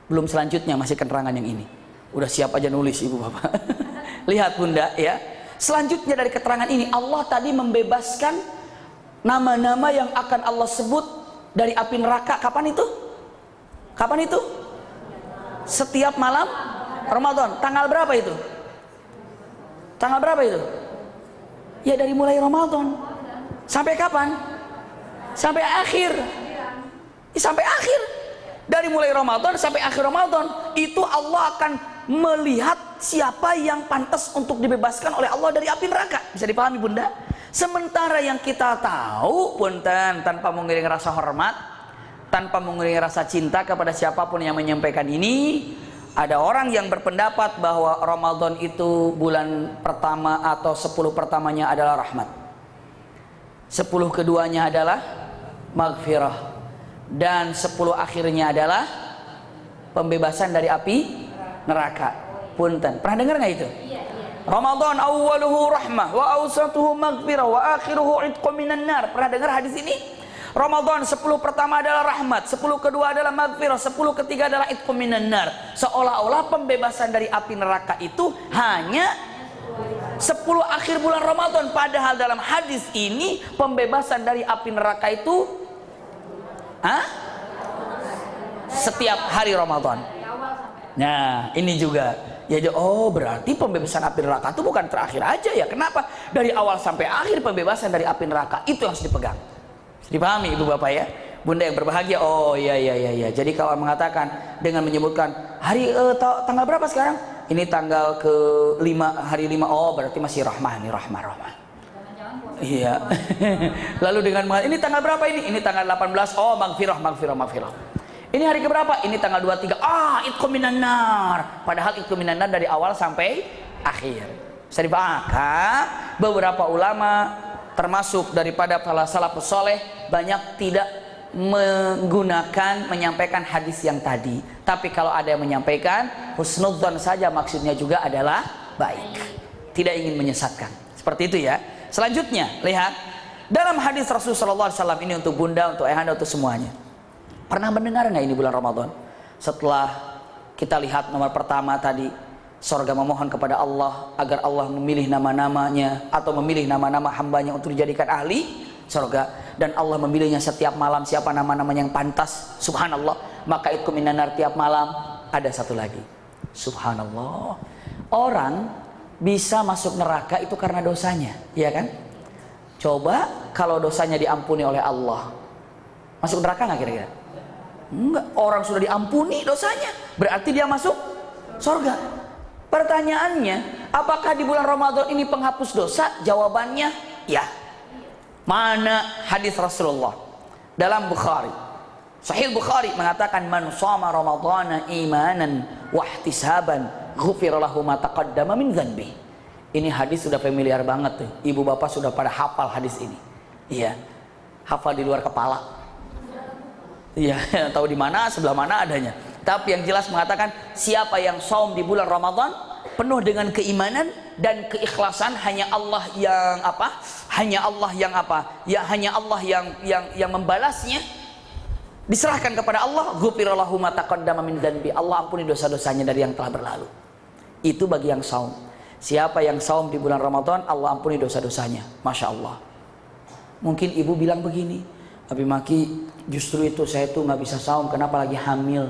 Belum selanjutnya, masih keterangan yang ini. Udah siap aja nulis ibu bapak. Lihat Bunda ya. Selanjutnya dari keterangan ini, Allah tadi membebaskan nama-nama yang akan Allah sebut dari api neraka. Kapan itu? Setiap malam Ramadan. Tanggal berapa itu? Ya dari mulai Ramadan. Sampai kapan? Sampai akhir. Dari mulai Ramadan sampai akhir Ramadan, itu Allah akan melihat siapa yang pantas untuk dibebaskan oleh Allah dari api neraka. Bisa dipahami Bunda? Sementara yang kita tahu, punten, tanpa mengiringi rasa hormat, tanpa mengiringi rasa cinta kepada siapapun yang menyampaikan ini, ada orang yang berpendapat bahwa Ramadan itu bulan pertama atau 10 pertamanya adalah rahmat, 10 keduanya adalah maghfirah, dan 10 akhirnya adalah pembebasan dari api neraka. Punten, pernah dengar nggak itu? Ramadan awwaluhu rahmah wa awsatuhu maghfirah wa akhiruhu itqum minan nar. Pernah dengar hadis ini? Ramadan 10 pertama adalah rahmat, 10 kedua adalah maghfirah, 10 ketiga adalah itqum minan nar. Seolah-olah pembebasan dari api neraka itu hanya 10 akhir bulan Ramadan, padahal dalam hadis ini pembebasan dari api neraka itu setiap hari Ramadan. Nah, ini juga. Ya, berarti pembebasan api neraka itu bukan terakhir aja ya. Kenapa? Dari awal sampai akhir pembebasan dari api neraka itu yang harus dipegang. Dipahami Ibu Bapak ya? Bunda yang berbahagia. Oh iya. Jadi kalau mengatakan dengan menyebutkan hari tanggal berapa sekarang? Ini tanggal ke-5, hari 5. Oh, berarti masih rahmah nih, rahmah. Iya. Lalu dengan ini tanggal berapa ini? Ini tanggal 18. Oh, maghfirah. Ini hari keberapa? Ini tanggal 23. Itqum minan nar. Padahal itqum minan nar dari awal sampai akhir. Bisa dipahami? Beberapa ulama termasuk daripada para salafus saleh banyak tidak menyampaikan hadis yang tadi. Tapi kalau ada yang menyampaikan, husnudzon saja, maksudnya juga adalah baik. Tidak ingin menyesatkan. Seperti itu ya. Selanjutnya, lihat dalam hadis Rasulullah SAW ini untuk Bunda, untuk ayahanda, untuk semuanya. Pernah mendengar nggak ini bulan Ramadan? Setelah kita lihat nomor pertama tadi, sorga memohon kepada Allah agar Allah memilih nama-namanya atau memilih nama-nama hambanya untuk dijadikan ahli sorga, dan Allah memilihnya setiap malam siapa nama-nama yang pantas. Subhanallah. Maka itqum minan nar tiap malam. Ada satu lagi. Subhanallah. Orang bisa masuk neraka itu karena dosanya, ya kan? Coba kalau dosanya diampuni oleh Allah, masuk neraka nggak kira-kira? Enggak, orang sudah diampuni dosanya, berarti dia masuk surga. Pertanyaannya, apakah di bulan Ramadan ini penghapus dosa? Jawabannya ya. Mana hadis Rasulullah dalam Bukhari, Sahih Bukhari mengatakan, man shoma ramadhana imanan wa ihtisaban ghufira lahu ma taqaddama min dzanbi. Ini hadis sudah familiar banget tuh. Ibu bapak sudah pada hafal hadis ini. Iya. Hafal di luar kepala. Iya, tahu di mana, sebelah mana adanya. Tapi yang jelas mengatakan, siapa yang saum di bulan Ramadan penuh dengan keimanan dan keikhlasan, hanya Allah yang apa? Hanya Allah yang apa? Ya, hanya Allah yang membalasnya. Diserahkan kepada Allah, ghufira lahu ma taqaddama min dzanbi. Allah ampuni dosa-dosanya dari yang telah berlalu. Itu bagi yang saum. Siapa yang saum di bulan Ramadan, Allah ampuni dosa-dosanya. Masya Allah. Mungkin ibu bilang begini, Abi Maki, justru itu saya tuh nggak bisa saum. Kenapa? Lagi hamil,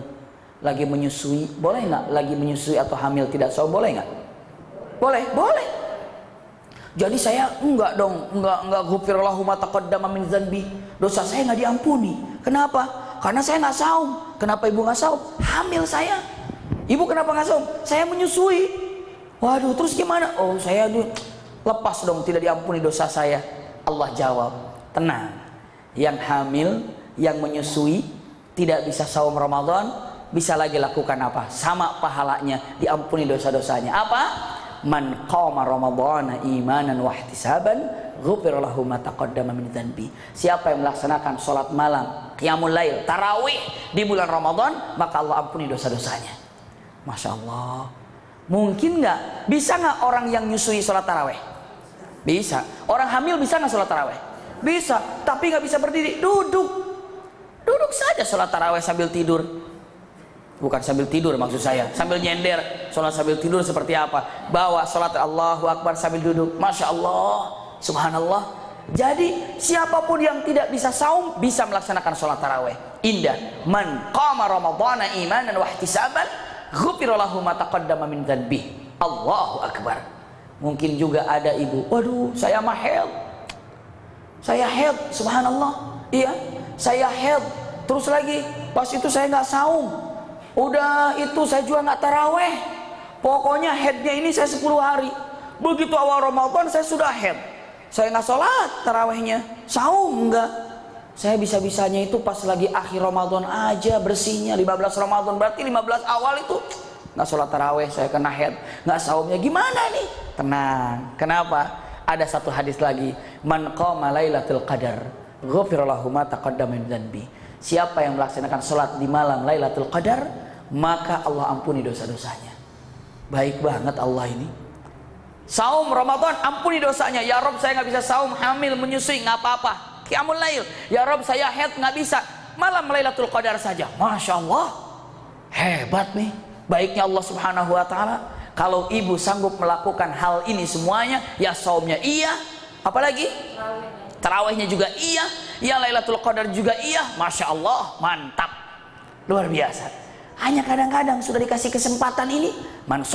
lagi menyusui. Boleh nggak? Lagi menyusui atau hamil tidak saum, boleh nggak? Boleh, boleh. Jadi saya enggak dong, enggak ghufira lahu ma taqaddama min dzanbi. Dosa saya nggak diampuni. Kenapa? Karena saya nggak saum. Kenapa ibu nggak saum? Hamil saya. Ibu kenapa nggak saum? Saya menyusui. Waduh, terus gimana? Oh, saya lepas dong, tidak diampuni dosa saya. Allah jawab, tenang. Yang hamil, yang menyusui, tidak bisa saum Ramadan, bisa lagi lakukan apa? Sama pahalanya, diampuni dosa-dosanya. Apa? Man qama ramadhana imanan wa ihtisaban ghufira lahu ma taqaddama min dzanbi. Siapa yang melaksanakan salat malam, qiyamul lail, tarawih di bulan Ramadan, maka Allah ampuni dosa-dosanya. Masya Allah. Mungkin nggak? Bisa nggak orang yang nyusui salat tarawih? Bisa. Orang hamil bisa nggak salat tarawih? Bisa. Tapi nggak bisa berdiri, duduk. Duduk saja salat tarawih sambil tidur. Bukan sambil tidur maksud saya, sambil nyender. Sholat sambil tidur seperti apa? Bawa sholat Allahu Akbar sambil duduk. Masya Allah, subhanallah. Jadi siapapun yang tidak bisa saum bisa melaksanakan sholat taraweh. Indah. Man qama ramadhana imanan wa ihtisaban ghufira lahu ma taqaddama min dzanbi. Allahu Akbar. Mungkin juga ada ibu, waduh saya mah haid. Saya haid, subhanallah. Iya, saya haid. Terus lagi, pas itu saya nggak saum. Udah itu saya juga nggak taraweh. Pokoknya headnya ini saya 10 hari. Begitu awal Ramadan saya sudah head. Saya nggak sholat tarawehnya, saum enggak. Saya bisa-bisanya itu pas lagi akhir Ramadan aja bersihnya. 15 Ramadan berarti 15 awal itu nggak sholat taraweh, saya kena head, nggak saumnya. Gimana nih? Tenang. Kenapa? Ada satu hadis lagi. Man qama lailatul qadar ghufira lahu ma taqaddama min dzanbi. Siapa yang melaksanakan sholat di malam Lailatul Qadar, maka Allah ampuni dosa-dosanya. Baik banget Allah ini. Saum Ramadan, ampuni dosanya. Ya Rob, saya nggak bisa saum, hamil, menyusui, nggak apa-apa. Qiyamul Lail. Ya Rob, saya haid, nggak bisa. Malam Lailatul Qadar saja. Masya Allah, hebat nih. Baiknya Allah Subhanahu Wa Taala. Kalau ibu sanggup melakukan hal ini semuanya, ya saumnya iya. Apalagi? Tarawihnya juga iya, ya Lailatul Qadar juga iya. Masya Allah, mantap, luar biasa. Hanya kadang-kadang sudah dikasih kesempatan ini, man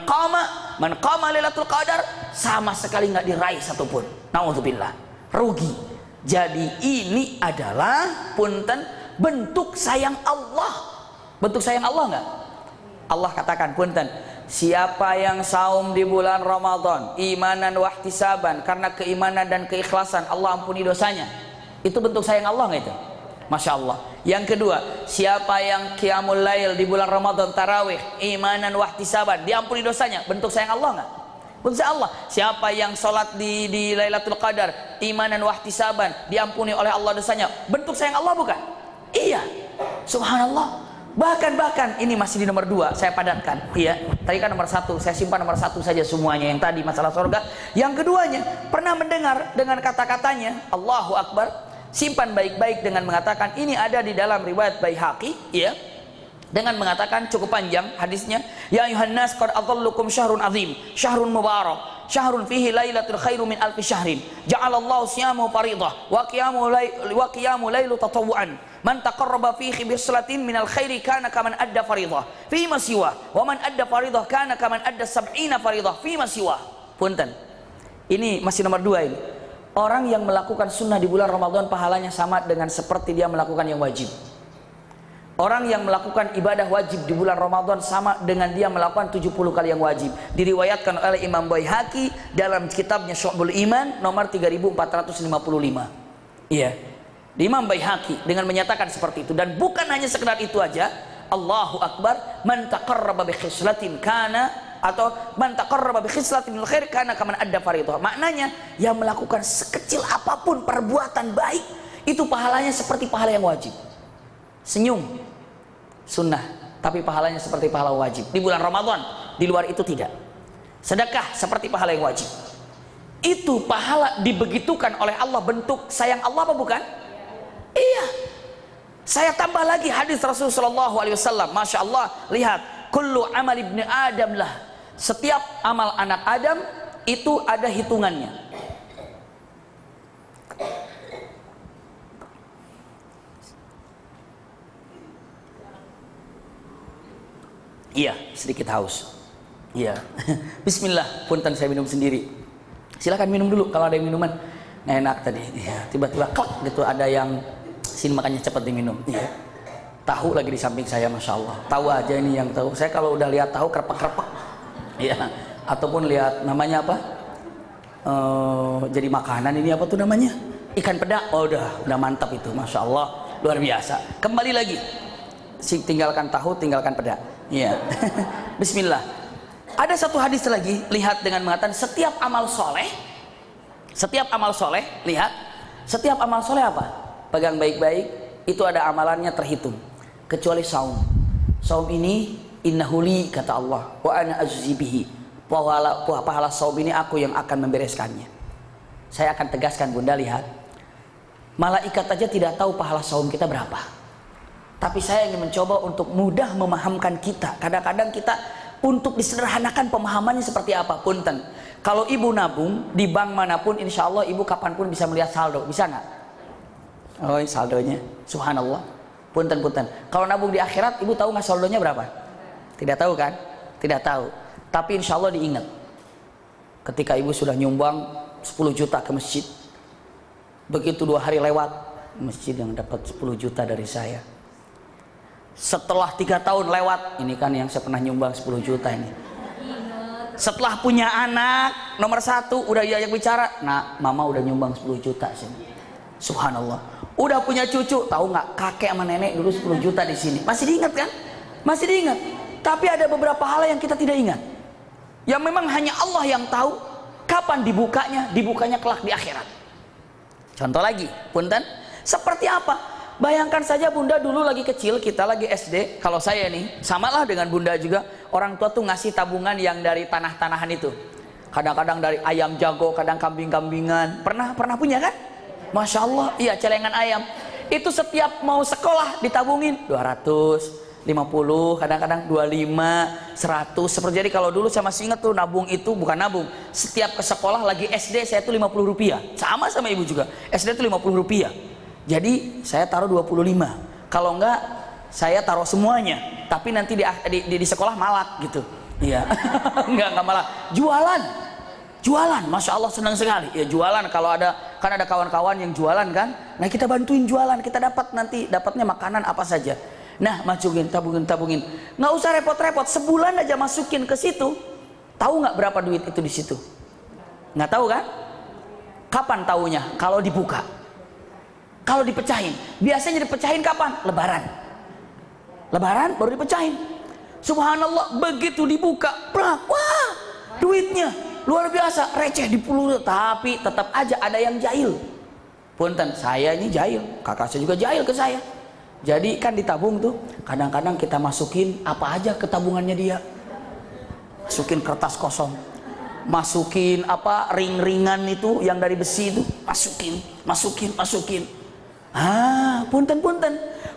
qama Lailatul Qadar, sama sekali nggak diraih satupun. Nauzubillah, rugi. Jadi ini adalah punten bentuk sayang Allah. Bentuk sayang Allah nggak? Allah katakan punten, siapa yang saum di bulan Ramadan imanan wa ihtisaban, karena keimanan dan keikhlasan Allah ampuni dosanya. Itu bentuk sayang Allah nggak itu? Masya Allah. Yang kedua, siapa yang qiyamul lail di bulan Ramadan tarawih imanan wa ihtisaban, diampuni dosanya. Bentuk sayang Allah nggak? Bentuk sayang Allah. Siapa yang sholat di Lailatul Qadar imanan wa ihtisaban, diampuni oleh Allah dosanya. Bentuk sayang Allah bukan? Iya. Subhanallah. Bahkan ini masih di nomor 2 saya padatkan. Iya, tadi kan nomor 1 saya simpan nomor 1 saja semuanya, yang tadi masalah surga. Yang keduanya, pernah mendengar dengan kata-katanya Allahu Akbar, simpan baik-baik dengan mengatakan ini ada di dalam riwayat Baihaqi, ya. Dengan mengatakan cukup panjang hadisnya, ya ayuhan nas qad adallukum syahrun azim, syahrun mubarak, syahrun fihi lailatul khairu min alfi syahrin, ja'alallahu siyamu faridah wa qiyamu lailu tatawwu'an. Man taqarraba fihi bisalatin minal khairi kana kaman adda faridah fi ma siwa wa man adda faridah kana kaman adda sab'ina faridah fi ma siwa. Punten. Ini masih nomor 2 ini. Orang yang melakukan sunnah di bulan Ramadan pahalanya sama dengan seperti dia melakukan yang wajib. Orang yang melakukan ibadah wajib di bulan Ramadan sama dengan dia melakukan 70 kali yang wajib. Diriwayatkan oleh Imam Baihaqi dalam kitabnya Syu'bul Iman nomor 3455. Iya. Di Imam Baihaqi dengan menyatakan seperti itu. Dan bukan hanya sekedar itu aja. Allahu Akbar, man taqarraba bi khislatin kana, atau man taqarraba bi khislatin minal khair kana kaman adda fardhah. Maknanya yang melakukan sekecil apapun perbuatan baik itu pahalanya seperti pahala yang wajib. Senyum sunnah, tapi pahalanya seperti pahala wajib di bulan Ramadan. Di luar itu tidak. Sedekah seperti pahala yang wajib. Itu pahala dibegitukan oleh Allah, bentuk sayang Allah apa bukan? Iya. Saya tambah lagi hadis Rasulullah SAW. Masya Allah, lihat, kullu amal ibni Adam lah. Setiap amal anak Adam itu ada hitungannya. Iya, sedikit haus. Iya. Bismillah, punten saya minum sendiri. Silakan minum dulu kalau ada yang minuman. Nggak enak tadi. Iya, tiba-tiba klak gitu ada yang sini, makanya cepat diminum. Iya. Tahu lagi di samping saya, masya Allah. Tahu aja ini yang tahu. Saya kalau udah lihat tahu kerepek-kerepek. Iya. Ataupun lihat namanya apa? Jadi makanan ini apa tuh namanya? Ikan peda. Oh udah mantap itu, masya Allah, luar biasa. Kembali lagi. Tinggalkan tahu, tinggalkan peda. Iya. Bismillah. Ada satu hadis lagi, lihat, dengan mengatakan setiap amal soleh, lihat, setiap amal soleh apa? Pegang baik-baik, itu ada amalannya terhitung. Kecuali saum. Saum ini innahuli, kata Allah, wa ana ajzi bihi. Pahala saum ini aku yang akan membereskannya. Saya akan tegaskan bunda, lihat. Malaikat aja tidak tahu pahala saum kita berapa. Tapi saya ingin mencoba untuk mudah memahamkan kita. Kadang-kadang kita untuk disederhanakan pemahamannya seperti apa. Punten, kalau ibu nabung di bank manapun, insya Allah ibu kapanpun bisa melihat saldo. Bisa nggak? Oh, saldonya, subhanallah. Punten. Kalau nabung di akhirat, ibu tahu nggak saldonya berapa? Tidak tahu kan? Tidak tahu. Tapi insya Allah diingat. Ketika ibu sudah nyumbang 10 juta ke masjid, begitu 2 hari lewat, masjid yang dapat 10 juta dari saya. Setelah 3 tahun lewat, ini kan yang saya pernah nyumbang 10 juta ini. Setelah punya anak nomor 1, udah diajak bicara, nah mama udah nyumbang 10 juta sini. Subhanallah. Udah punya cucu, tahu nggak, kakek sama nenek dulu 10 juta di sini. Masih diingat kan? Masih diingat. Tapi ada beberapa hal yang kita tidak ingat. Yang memang hanya Allah yang tahu kapan dibukanya kelak di akhirat. Contoh lagi, punten, seperti apa? Bayangkan saja bunda dulu lagi kecil, kita lagi SD. Kalau saya nih, samalah dengan bunda juga. Orang tua tuh ngasih tabungan yang dari tanah-tanahan itu. Kadang-kadang dari ayam jago, kadang kambing-kambingan. Pernah punya kan? Masya Allah, iya, celengan ayam. Itu setiap mau sekolah ditabungin 250, kadang-kadang 25, 100. Seperti jadi kalau dulu saya masih ingat tuh nabung itu, bukan nabung. Setiap ke sekolah lagi SD saya tuh 50 rupiah. Sama ibu juga. SD tuh 50 rupiah. Jadi saya taruh 25. Kalau enggak saya taruh semuanya. Tapi nanti di sekolah malak gitu. Iya. enggak malak. Jualan. Masya Allah, senang sekali. Ya jualan, kalau ada kawan-kawan yang jualan kan. Nah kita bantuin jualan. Kita dapatnya makanan apa saja. Nah masukin, tabungin. Nggak usah repot-repot. Sebulan aja masukin ke situ. Tahu nggak berapa duit itu di situ? Nggak tahu kan? Kapan taunya? Kalau dibuka. Kalau dipecahin, biasanya dipecahin kapan? Lebaran baru dipecahin. Subhanallah, begitu dibuka, wah, duitnya luar biasa, receh di puluh, tapi tetap aja ada yang jahil. Punten, saya ini jahil, kakak saya juga jahil ke saya. Jadi kan ditabung tuh, kadang-kadang kita masukin apa aja ke tabungannya dia. Masukin kertas kosong, masukin apa ring-ringan itu yang dari besi itu, masukin. Punten.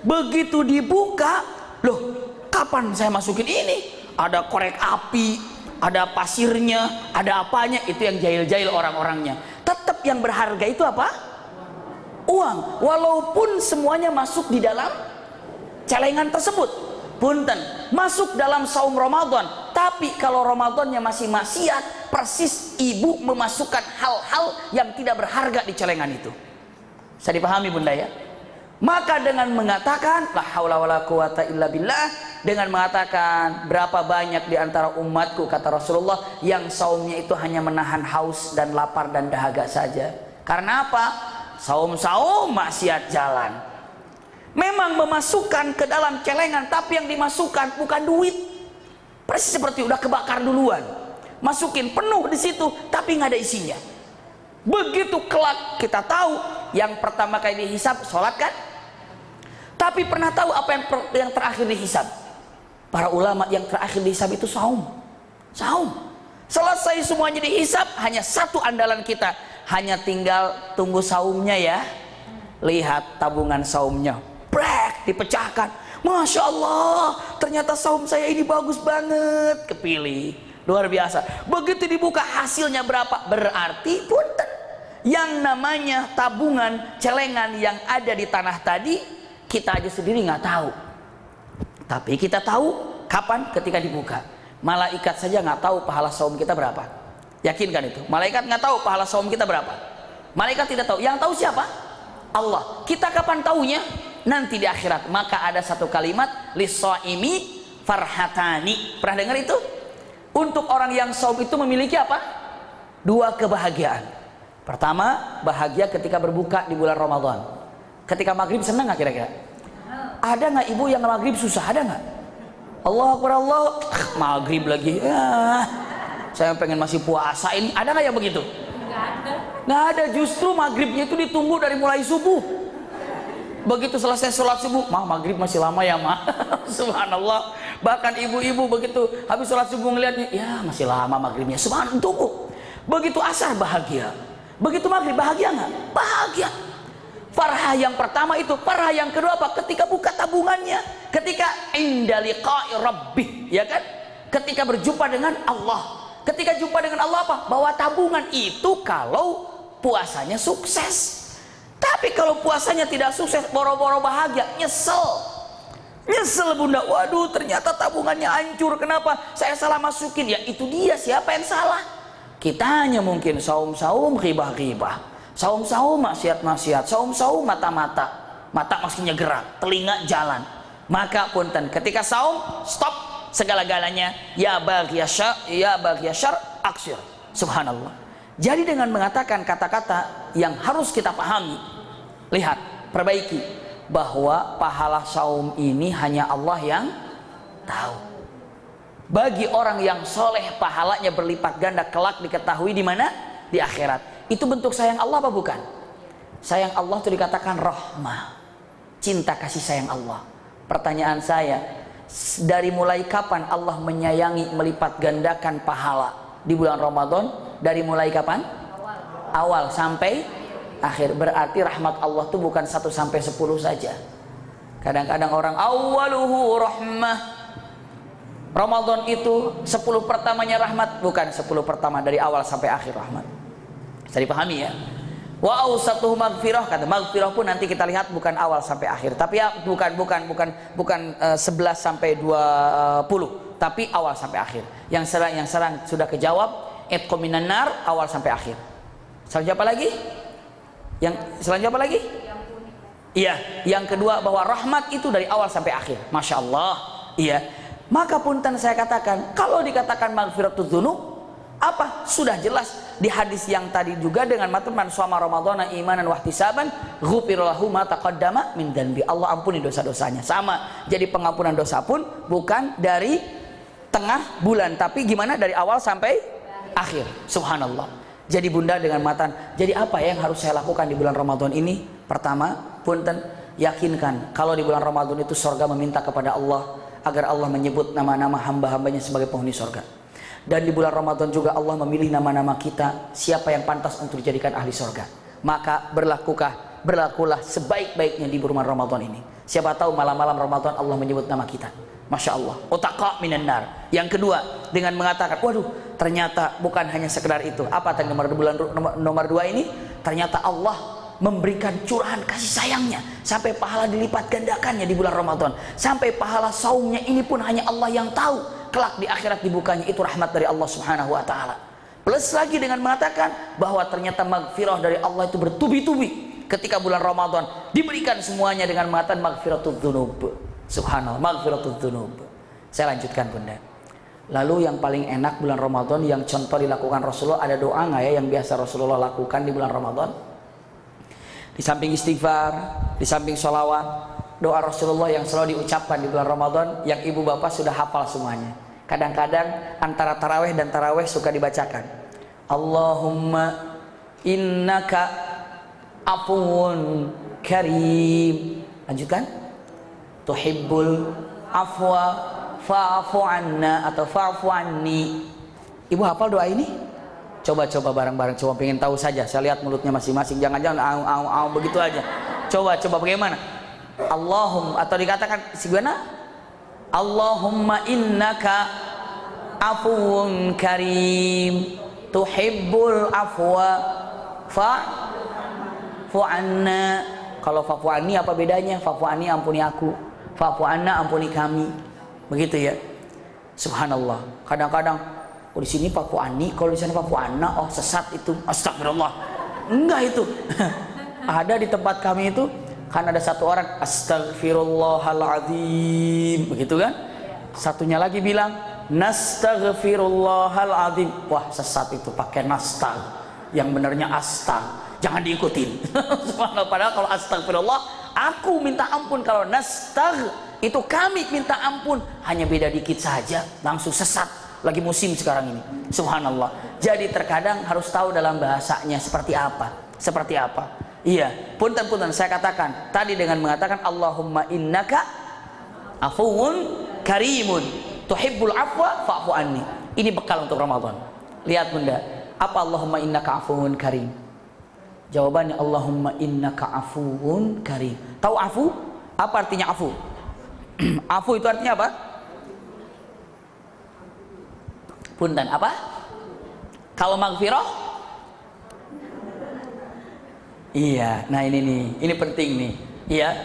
Begitu dibuka, loh, kapan saya masukin ini? Ada korek api, ada pasirnya, ada apanya, itu yang jahil-jahil orang-orangnya. Tetap yang berharga itu apa? Uang. Walaupun semuanya masuk di dalam celengan tersebut. Punten, masuk dalam saum Ramadan. Tapi kalau Ramadannya masih maksiat, persis ibu memasukkan hal-hal yang tidak berharga di celengan itu. Bisa dipahami bunda ya? Maka dengan mengatakan la haula wala quwata illa billah, dengan mengatakan berapa banyak di antara umatku, kata Rasulullah, yang saumnya itu hanya menahan haus dan lapar dan dahaga saja. Karena apa? Saum-saum maksiat jalan. Memang memasukkan ke dalam celengan, tapi yang dimasukkan bukan duit. Persis seperti udah kebakar duluan. Masukin penuh di situ, tapi nggak ada isinya. Begitu kelak kita tahu, yang pertama kali dihisab sholat kan? Tapi pernah tahu apa yang terakhir dihisab? Para ulama, yang terakhir dihisab itu saum. Saum. Selesai semuanya dihisab, hanya satu andalan kita, hanya tinggal tunggu saumnya ya. Lihat tabungan saumnya, brek, dipecahkan. Masya Allah, ternyata saum saya ini bagus banget, kepilih. Luar biasa. Begitu dibuka hasilnya berapa? Berarti punten, yang namanya tabungan celengan yang ada di tanah tadi, kita aja sendiri nggak tahu. Tapi kita tahu kapan? Ketika dibuka. Malaikat saja nggak tahu pahala saum kita berapa. Yakinkan itu. Malaikat nggak tahu pahala saum kita berapa. Malaikat tidak tahu. Yang tahu siapa? Allah. Kita kapan taunya? Nanti di akhirat. Maka ada satu kalimat, lis-shaimi farhatani. Pernah dengar itu? Untuk orang yang saum itu memiliki apa? Dua kebahagiaan. Pertama, bahagia ketika berbuka di bulan Ramadan. Ketika maghrib senang nggak kira-kira? Ada nggak ibu yang maghrib susah? Ada nggak? Allah Akbar, Allah, maghrib lagi. Saya pengen masih puasa ini. Ada nggak yang begitu? Nggak ada. Nggak ada. Justru maghribnya itu ditunggu dari mulai subuh. Begitu selesai sholat subuh, maghrib masih lama ya mah. Subhanallah. Bahkan ibu-ibu begitu habis sholat subuh ngeliatnya, ya masih lama maghribnya. Subhanallah, tunggu. Begitu asar bahagia. Begitu maghrib bahagia nggak? Bahagia. Farhah yang pertama itu. Farhah yang kedua apa? Ketika buka tabungannya, ketika inda liqa'i rabbih, ya kan? Ketika berjumpa dengan Allah. Ketika jumpa dengan Allah apa? Bahwa tabungan itu kalau puasanya sukses. Tapi kalau puasanya tidak sukses, boro-boro bahagia, nyesel. Nyesel bunda, waduh ternyata tabungannya hancur. Kenapa? Saya salah masukin. Ya itu dia, siapa yang salah? Kitanya mungkin saum-saum, ribah-ribah. Saum-saum maksiat-maksiat, saum-saum mata-mata, mata maksudnya gerak, telinga jalan. Maka punten, ketika saum, stop segala-galanya. Ya baghiyasyar aksir. Subhanallah. Jadi dengan mengatakan kata-kata yang harus kita pahami, lihat, perbaiki, bahwa pahala saum ini hanya Allah yang tahu. Bagi orang yang soleh, pahalanya berlipat ganda kelak diketahui di mana? Di akhirat. Itu bentuk sayang Allah apa bukan? Sayang Allah itu dikatakan rahmah, cinta kasih sayang Allah. Pertanyaan saya, dari mulai kapan Allah menyayangi, melipat gandakan pahala di bulan Ramadan? Dari mulai kapan? Awal sampai akhir. Berarti rahmat Allah itu bukan 1 sampai 10 saja. Kadang-kadang orang awaluhu rahmah, Ramadan itu 10 pertamanya rahmat. Bukan 10 pertama, dari awal sampai akhir rahmat. Bisa dipahami ya. Wa awsatuhu maghfirah, kata maghfirah pun nanti kita lihat bukan awal sampai akhir, tapi ya bukan 11 sampai 20, tapi awal sampai akhir. Yang serang sudah kejawab, itqu minan nar awal sampai akhir. Selanjutnya apa lagi? Selanjutnya apa lagi? Iya, yang kedua bahwa rahmat itu dari awal sampai akhir. Masya Allah. Iya. Maka punten saya katakan, kalau dikatakan maghfiratudz dzunub, apa? Sudah jelas di hadis yang tadi juga dengan matan shoma ramadhana imanan wahtisaban ghufira lahu ma taqaddama min dzanbi. Allah ampuni dosa-dosanya. Sama. Jadi pengampunan dosa pun bukan dari tengah bulan, tapi gimana? Dari awal sampai akhir. Subhanallah. Jadi bunda dengan matan, jadi apa yang harus saya lakukan di bulan Ramadan ini? Pertama, punten, yakinkan kalau di bulan Ramadan itu surga meminta kepada Allah agar Allah menyebut nama-nama hamba-hambanya sebagai penghuni surga. Dan di bulan Ramadan juga Allah memilih nama-nama kita, siapa yang pantas untuk dijadikan ahli surga. Maka berlakulah sebaik-baiknya di bulan Ramadan ini. Siapa tahu malam-malam Ramadan Allah menyebut nama kita. Masya Allah. Utaqa minan nar. Yang kedua, dengan mengatakan, waduh, ternyata bukan hanya sekedar itu. Apa tadi nomor 2 ini? Ternyata Allah memberikan curahan kasih sayangnya sampai pahala dilipat gandakannya di bulan Ramadan. Sampai pahala saumnya ini pun hanya Allah yang tahu. Kelak di akhirat dibukanya, itu rahmat dari Allah Subhanahu wa taala. Plus lagi dengan mengatakan bahwa ternyata maghfirah dari Allah itu bertubi-tubi. ketika bulan Ramadan diberikan semuanya dengan mengatakan maghfiratud dzunub. Subhanallah, maghfiratud dzunub. Saya lanjutkan Bunda. Lalu yang paling enak bulan Ramadan yang contoh dilakukan Rasulullah, ada doa nggak ya yang biasa Rasulullah lakukan di bulan Ramadan? Di samping istighfar, di samping sholawat, doa Rasulullah yang selalu diucapkan di bulan Ramadan yang ibu bapak sudah hafal semuanya. Kadang-kadang antara taraweh dan taraweh suka dibacakan. Allahumma innaka afuwun karim. Lanjutkan. Tuhibbul afwa fa'fu anna atau fa'fu anni. Ibu hafal doa ini? Coba bareng-bareng, coba pengen tahu saja. Saya lihat mulutnya masing-masing, jangan-jangan au begitu aja. Coba bagaimana? Allahumma, atau dikatakan gimana? Allahumma innaka afuwun karim tuhibbul afwa fa'fu anna. Kalau fa'fu anni apa bedanya? Fa'fu anni ampuni aku, fa'fu anna ampuni kami. Begitu ya. Subhanallah. Kadang-kadang di sini fa'fu anni, kalau di sana fa'fu anna, oh sesat itu. Astagfirullah. Enggak itu. Ada di tempat kami itu kan ada satu orang astagfirullahaladzim, begitu kan? Satunya lagi bilang nastaghfirullahaladzim. Wah, sesat itu pakai nastag, yang benarnya astag. Jangan diikutin. Padahal kalau astagfirullah aku minta ampun, kalau nastag itu kami minta ampun, hanya beda dikit saja, langsung sesat. Lagi musim sekarang ini. Subhanallah. Jadi terkadang harus tahu dalam bahasanya seperti apa. Iya, punten saya katakan tadi dengan mengatakan Allahumma innaka afuwun karimun tuhibbul afwa fa'fu anni. Ini bekal untuk Ramadan. Lihat Bunda, apa Allahumma innaka afuwun karim? Jawabannya Allahumma innaka afuwun karim. Tahu afu? Apa artinya afu? Afu itu artinya apa? Punten, apa? Kalau maghfirah? Iya, nah ini penting nih. Iya.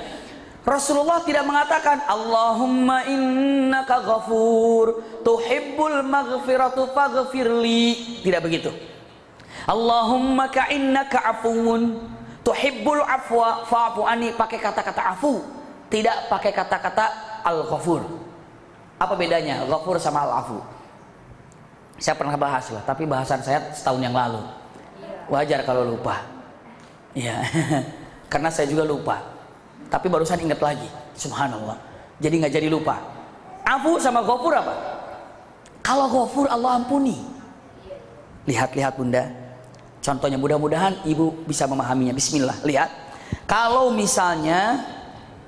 Rasulullah tidak mengatakan Allahumma innaka ghafur tuhibbul maghfiratu faghfirli. Tidak begitu. Allahumma ka innaka afuwun tuhibbul afwa fa'fu anni, pakai kata-kata afu, tidak pakai kata-kata al-ghafur. Apa bedanya ghafur sama al-afu? Saya pernah bahas lah, tapi bahasan saya setahun yang lalu. Wajar kalau lupa. Ya, karena saya juga lupa. Tapi barusan ingat lagi. Subhanallah. Jadi nggak jadi lupa. Afu sama ghafur apa? Kalau ghafur Allah ampuni. Lihat Bunda. Contohnya, mudah-mudahan ibu bisa memahaminya. Bismillah. Lihat. Kalau misalnya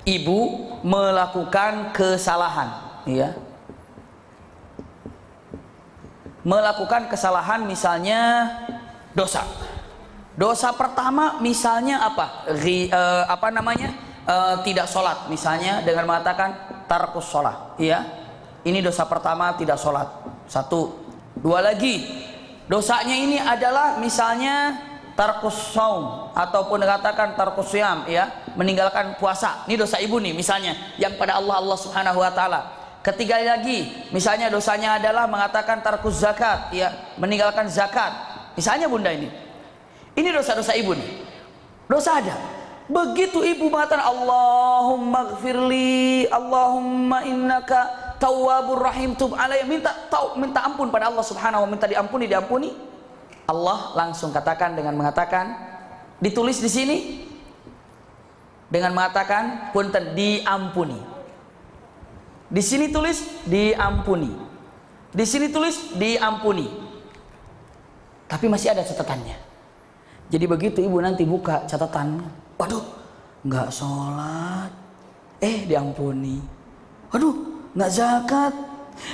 ibu melakukan kesalahan, ya. Melakukan kesalahan misalnya dosa. Dosa pertama misalnya apa? Tidak sholat, misalnya dengan mengatakan tarkus sholat. Iya, ini dosa pertama, tidak sholat. Satu, dua lagi. Dosanya ini adalah misalnya tarkus saum ataupun dikatakan tarkus syam, ya, meninggalkan puasa. Ini dosa ibu nih misalnya, yang pada Allah Subhanahu Wa Taala. Ketiga lagi, misalnya dosanya adalah mengatakan tarkus zakat, ya, meninggalkan zakat. Misalnya Bunda ini. Ini dosa-dosa ibu nih. Dosa ada. Begitu ibu mengatakan Allahumma gfirli, Allahumma innaka tawwabur rahim tub alayya, minta ampun pada Allah Subhanahu wa, minta diampuni. Allah langsung katakan dengan mengatakan, ditulis di sini dengan mengatakan punten, diampuni. Di sini tulis diampuni. Di sini tulis diampuni. Tapi masih ada catatannya. Jadi begitu ibu nanti buka catatan, waduh, nggak sholat, diampuni. Waduh, nggak zakat,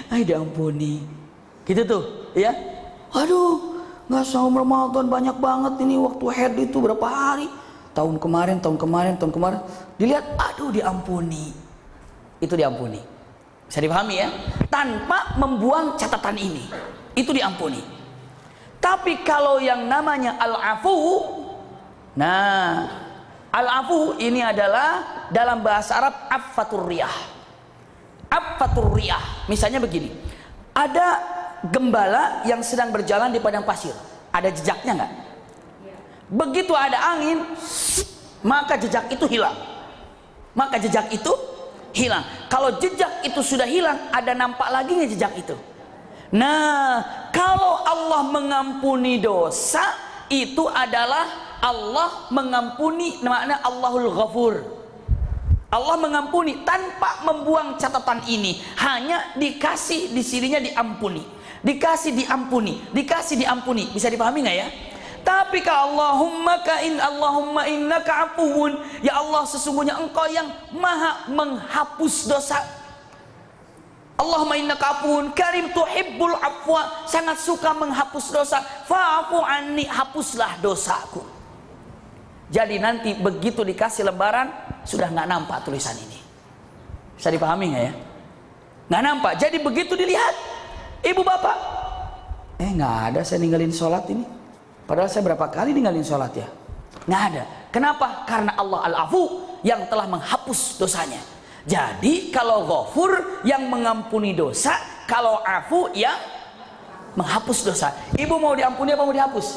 diampuni. Gitu tuh, ya. Waduh, nggak saum Ramadan banyak banget ini, waktu haid itu berapa hari? Tahun kemarin. Dilihat, aduh, diampuni. Itu diampuni. Bisa dipahami ya? Tanpa membuang catatan ini, itu diampuni. Tapi kalau yang namanya al-afu, nah, al-afu ini adalah dalam bahasa Arab affatur riyah. Affatur riyah. Misalnya begini, ada gembala yang sedang berjalan di padang pasir. Ada jejaknya nggak? Begitu ada angin, maka jejak itu hilang. Maka jejak itu hilang. Kalau jejak itu sudah hilang, ada nampak lagi nggak jejak itu? Nah, kalau Allah mengampuni dosa, itu adalah Allah mengampuni, makna Allahul Ghafur. Allah mengampuni tanpa membuang catatan ini, hanya dikasih di sininya diampuni, dikasih diampuni, dikasih diampuni. Bisa dipahami nggak ya? Tapi kalau Allahumma innaka afuwun, ya Allah sesungguhnya Engkau yang maha menghapus dosa. Allahumma innaka afuwun karim tuhibbul afwa, sangat suka menghapus dosa. Fa'fu anni, hapuslah dosaku. Jadi nanti begitu dikasih lembaran, sudah nggak nampak tulisan ini. Bisa dipahami nggak ya? Nggak nampak. Jadi begitu dilihat, ibu bapak, nggak ada saya ninggalin sholat ini. Padahal saya berapa kali ninggalin sholat ya? Nggak ada. Kenapa? Karena Allah Al-Afu yang telah menghapus dosanya. Jadi kalau Ghafur yang mengampuni dosa, kalau Afu yang menghapus dosa. Ibu mau diampuni apa mau dihapus?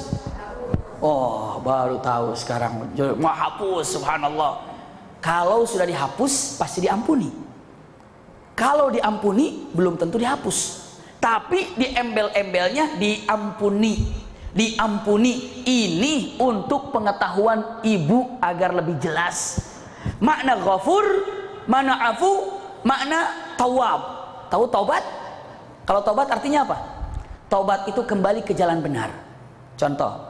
Oh, baru tahu sekarang. Mau hapus, subhanallah. Kalau sudah dihapus pasti diampuni. Kalau diampuni belum tentu dihapus. Tapi di embel-embelnya diampuni. Diampuni ini untuk pengetahuan ibu agar lebih jelas. Makna Ghafur, makna Afu, makna Tawab. Tahu taubat? Kalau taubat artinya apa? Taubat itu kembali ke jalan benar. Contoh,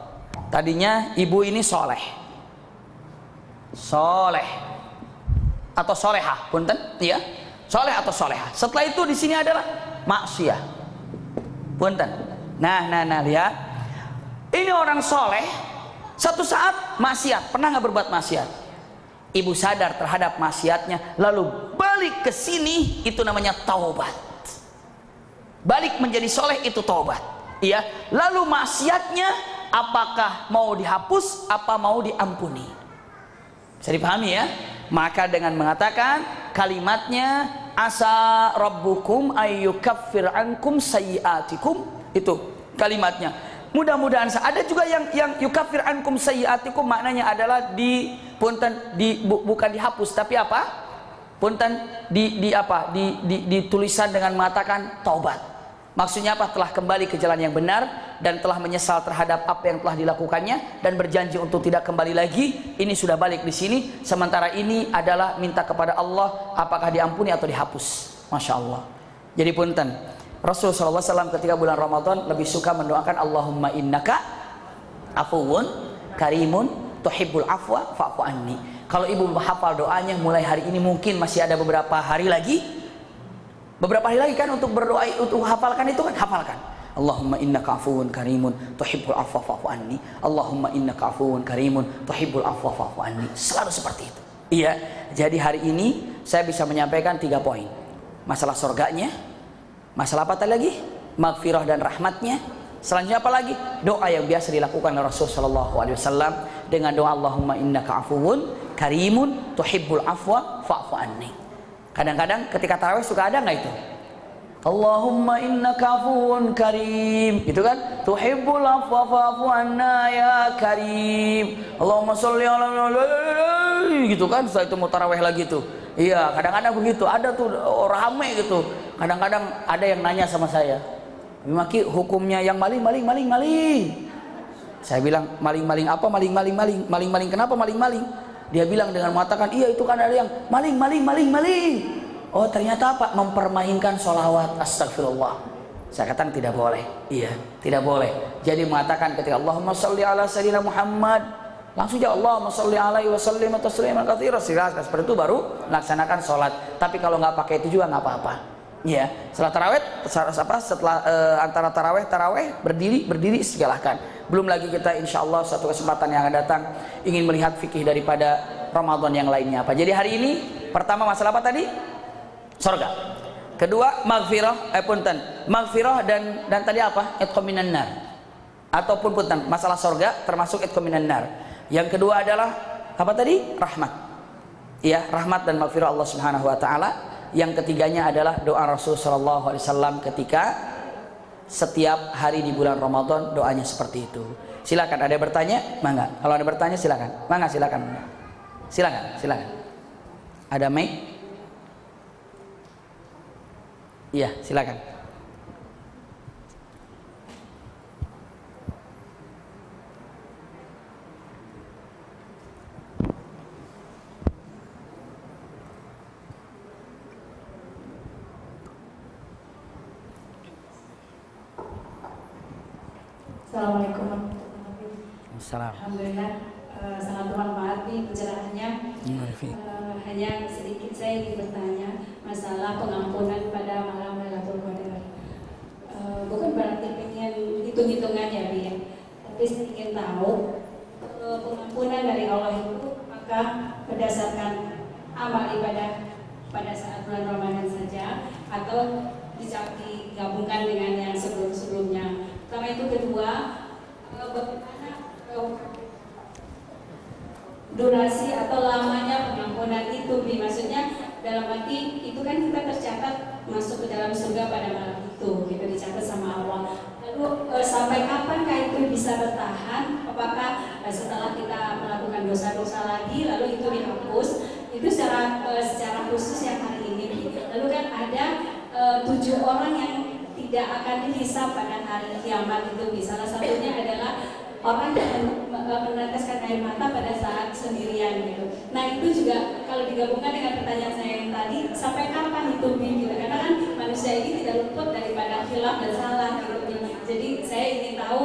tadinya ibu ini soleh atau solehah, punten, ya, soleh atau solehah. Setelah itu di sini adalah maksiat, punten. Nah, lihat. Ini orang soleh, satu saat maksiat, pernah nggak berbuat maksiat? Ibu sadar terhadap maksiatnya, lalu balik ke sini, itu namanya taubat. Balik menjadi soleh itu taubat. Iya. Lalu maksiatnya, apakah mau dihapus, apa mau diampuni? Bisa dipahami ya? Maka dengan mengatakan kalimatnya asa rabbukum ayyukaffir ankum sayyiatikum, itu kalimatnya. Mudah-mudahan ada juga yang yukaffir ankum sayyiatikum, maknanya adalah bukan dihapus tapi apa? Punten di tulisan dengan mengatakan taubat. Maksudnya apa? Telah kembali ke jalan yang benar dan telah menyesal terhadap apa yang telah dilakukannya dan berjanji untuk tidak kembali lagi. Ini sudah balik di sini. Sementara ini adalah minta kepada Allah apakah diampuni atau dihapus. Masya Allah. Jadi punten, Rasulullah SAW ketika bulan Ramadan lebih suka mendoakan Allahumma innaka afuwun karimun tuhibbul afwa fa'fu anni. Kalau ibu hafal doanya mulai hari ini, mungkin masih ada beberapa hari lagi kan untuk berdoa, untuk hafalkan itu kan, hafalkan Allahumma innaka afuwun karimun tuhibbul afwa fa'fu anni. Allahumma innaka afuwun karimun tuhibbul afwa fa'fu anni. Selalu seperti itu. Iya. Jadi hari ini saya bisa menyampaikan 3 poin. Masalah surganya, masalah apa tadi lagi? Maghfirah dan rahmatnya. Selanjutnya apa lagi? Doa yang biasa dilakukan oleh Rasulullah SAW dengan doa Allahumma innaka afuwun karimun tuhibbul afwa fa'fu anni. Kadang-kadang ketika tarawih suka ada nggak itu? Allahumma innaka afuwun karim, gitu kan? Tuhibbul afwa fa'fu anna ya karim. Allahumma sholli ala gitu kan? Setelah itu mau tarawih lagi tuh. Iya, kadang-kadang begitu. Ada tuh rame gitu. Kadang-kadang ada yang nanya sama saya, Maki, hukumnya yang maling. Saya bilang, maling apa? Maling kenapa maling? Dia bilang dengan mengatakan, iya itu kan ada yang maling. Oh ternyata apa? Mempermainkan sholawat. Astagfirullah. Saya katakan tidak boleh. Iya, tidak boleh. Jadi mengatakan ketika Allahumma sholli ala sayyidina Muhammad, langsung aja Allahumma sholli alaihi wa sallim tasliman katsiran. Seperti itu baru melaksanakan sholat. Tapi kalau nggak pakai itu juga nggak apa-apa. Ya, setelah tarawih, antara tarawih berdiri silahkan. Belum lagi kita insya Allah suatu kesempatan yang akan datang ingin melihat fikih daripada Ramadan yang lainnya apa. Jadi hari ini pertama masalah apa tadi? Surga. Kedua maghfirah dan tadi apa? Itqa minan nar. Ataupun punten masalah surga termasuk itqa minan nar. Yang kedua adalah apa tadi? Rahmat. Iya, rahmat dan maghfirah Allah Subhanahu wa taala. Yang ketiganya adalah doa Rasulullah SAW ketika setiap hari di bulan Ramadan doanya seperti itu. Silakan, ada yang bertanya? Mangga. Kalau ada bertanya silakan. Mangga silakan. Silakan, silakan. Ada mic? Iya, silakan. Assalamualaikum warahmatullahi wabarakatuh. Assalamualaikum. Alhamdulillah sangat bermanfaat nih pencerahannya. Hanya sedikit saya ingin bertanya masalah pengampunan pada malam Lailatul Qadar. Bukan berarti pengen hitung-hitungan ya, Bi, ya. Tapi saya ingin tahu pengampunan dari Allah itu apakah berdasarkan amal ibadah pada saat bulan Ramadan saja atau digabungkan dengan yang sebelum-sebelumnya. Pertama itu, kedua, bagaimana durasi atau lamanya pengampunan itu, Bi? Maksudnya dalam arti itu kan kita tercatat masuk ke dalam surga pada malam itu, gitu, dicatat sama Allah. Lalu sampai kapankah itu bisa bertahan? Apakah setelah kita melakukan dosa-dosa lagi lalu itu dihapus? Itu secara khusus yang hari ini, Bi. Lalu kan ada 7 orang yang tidak akan dihisab pada hari kiamat itu, Bi. Salah satunya adalah orang yang meneteskan air mata pada saat sendirian gitu. Nah itu juga kalau digabungkan dengan pertanyaan saya yang tadi, sampai kapan itu, Bi? Gitu. Karena kan manusia ini tidak luput daripada khilaf dan salah gitu, Bi. Jadi saya ingin tahu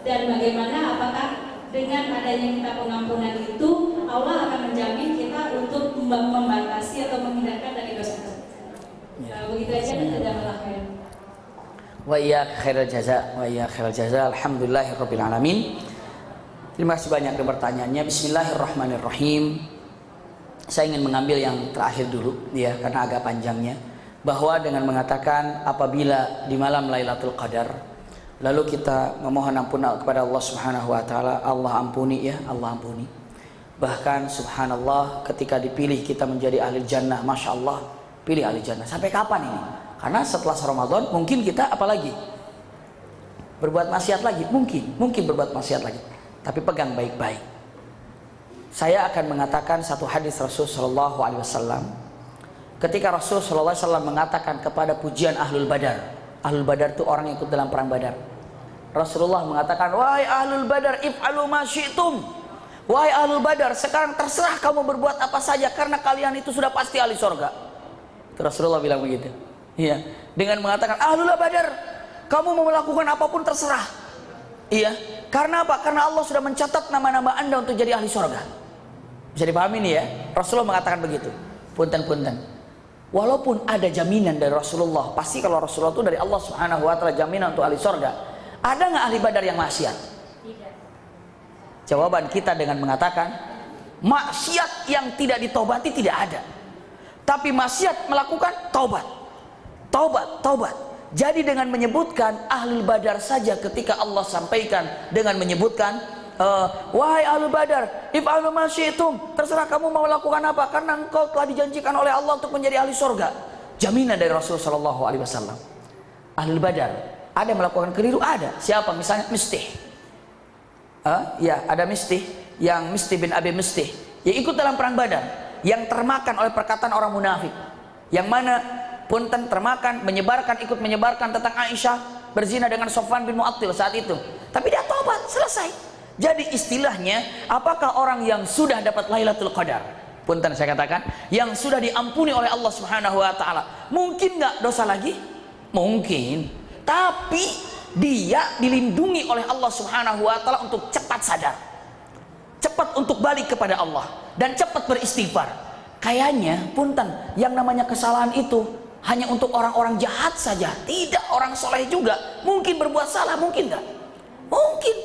dan bagaimana apakah dengan adanya kita pengampunan itu Allah akan menjamin kita untuk membatasi atau menghindarkan dari dosa-dosa. Begitu aja, dan jazakallah khair. Wa iyyak khairal jaza, wa iyyak khairal jaza. Alhamdulillahirabbil alamin. Terima kasih banyak untuk pertanyaannya. Bismillahirrahmanirrahim. Saya ingin mengambil yang terakhir dulu ya, karena agak panjangnya, bahwa dengan mengatakan apabila di malam Lailatul Qadar lalu kita memohon ampunan kepada Allah Subhanahu wa taala, Allah ampuni ya, Allah ampuni. Bahkan subhanallah ketika dipilih kita menjadi ahli jannah, masya Allah, pilih ahli jannah. Sampai kapan ini? Karena setelah Ramadan mungkin kita apalagi berbuat maksiat lagi, mungkin berbuat maksiat lagi. Tapi pegang baik-baik. Saya akan mengatakan satu hadis Rasul sallallahu alaihi wasallam. Ketika Rasul sallallahu alaihi wasallam mengatakan kepada pujian Ahlul Badar. Ahlul Badar itu orang yang ikut dalam perang Badar. Rasulullah mengatakan, "Wahai Ahlul Badar, if'alu ma syi'tum." Wahai Ahlul Badar, sekarang terserah kamu berbuat apa saja karena kalian itu sudah pasti ahli surga. Itu Rasulullah bilang begitu. Iya, dengan mengatakan Ahlul Badar, kamu mau melakukan apapun terserah. Iya, karena apa? Karena Allah sudah mencatat nama-nama Anda untuk jadi ahli surga. Bisa dipahami nih ya? Rasulullah mengatakan begitu. Punten-punten. Walaupun ada jaminan dari Rasulullah, pasti kalau Rasulullah itu dari Allah Subhanahu wa taala jaminan untuk ahli surga. Ada nggak ahli Badar yang maksiat? Tidak. Jawaban kita dengan mengatakan maksiat yang tidak ditobati tidak ada. Tapi maksiat melakukan taubat. Taubat. Jadi dengan menyebutkan Ahlul Badar saja ketika Allah sampaikan dengan menyebutkan wahai Ahlul Badar, if'alu ma syi'tum, terserah kamu mau lakukan apa karena engkau telah dijanjikan oleh Allah untuk menjadi ahli surga. Jaminan dari Rasul sallallahu alaihi wasallam. Ahlul Badar, ada melakukan keliru? Ada. Siapa? Misalnya Mistih. Ya, ada Mistih, yang Mistih bin Abi Mistih yang ikut dalam perang Badar, yang termakan oleh perkataan orang munafik. Yang mana punten termakan, ikut menyebarkan tentang Aisyah berzina dengan Sofwan bin Mu'attil saat itu. Tapi dia tobat, selesai. Jadi istilahnya, apakah orang yang sudah dapat Lailatul Qadar, punten saya katakan, yang sudah diampuni oleh Allah Subhanahu wa taala, mungkin nggak dosa lagi? Mungkin. Tapi dia dilindungi oleh Allah Subhanahu wa taala untuk cepat sadar. Cepat untuk balik kepada Allah dan cepat beristighfar. Kayaknya punten, yang namanya kesalahan itu hanya untuk orang-orang jahat saja, tidak orang soleh juga. Mungkin berbuat salah, mungkin nggak? Mungkin.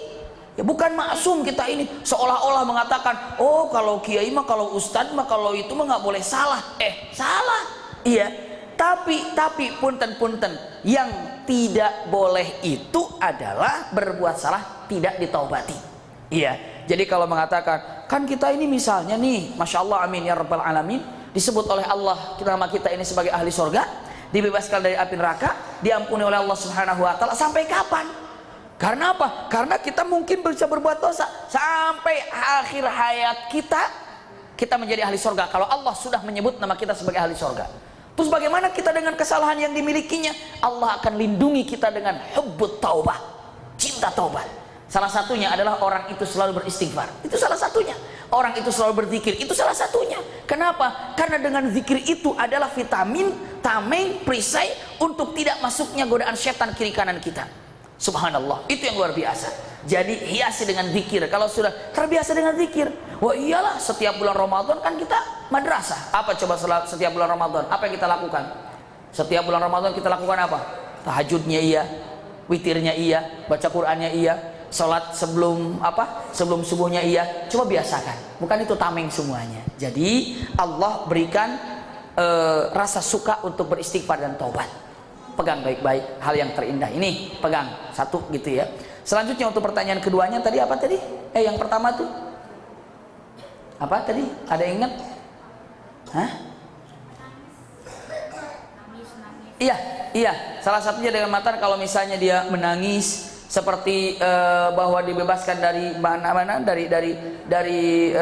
Ya bukan maksum kita ini seolah-olah mengatakan, oh kalau kiai mah, kalau ustadz mah, kalau itu mah nggak boleh salah. Salah. Iya. Tapi punten yang tidak boleh itu adalah berbuat salah tidak ditaubati. Iya. Jadi kalau mengatakan kan kita ini misalnya nih, masya Allah, amin ya rabbal alamin, disebut oleh Allah nama kita ini sebagai ahli surga, dibebaskan dari api neraka, diampuni oleh Allah Subhanahu wa taala, sampai kapan? Karena apa? Karena kita mungkin bisa berbuat dosa sampai akhir hayat kita, kita menjadi ahli surga kalau Allah sudah menyebut nama kita sebagai ahli surga? Terus bagaimana kita dengan kesalahan yang dimilikinya? Allah akan lindungi kita dengan hubbut taubah, cinta taubat. Salah satunya adalah orang itu selalu beristighfar. Itu salah satunya. Orang itu selalu berzikir. Itu salah satunya. Kenapa? Karena dengan zikir itu adalah vitamin, tameng, perisai untuk tidak masuknya godaan setan kiri kanan kita. Subhanallah. Itu yang luar biasa. Jadi hiasi dengan zikir. Kalau sudah terbiasa dengan zikir, wah iyalah, setiap bulan Ramadan kan kita madrasah. Apa coba setiap bulan Ramadan? Apa yang kita lakukan? Setiap bulan Ramadan kita lakukan apa? Tahajudnya iya, witirnya iya, baca Qur'annya iya, salat sebelum sebelum subuhnya iya. Coba biasakan. Bukan itu tameng semuanya. Jadi Allah berikan rasa suka untuk beristighfar dan taubat. Pegang baik-baik hal yang terindah ini, pegang satu gitu ya. Selanjutnya untuk pertanyaan keduanya tadi apa tadi? Yang pertama tuh apa tadi? Ada yang ingat? Hah? Iya. Salah satunya dengan mata kalau misalnya dia menangis seperti bahwa dibebaskan dari mana dari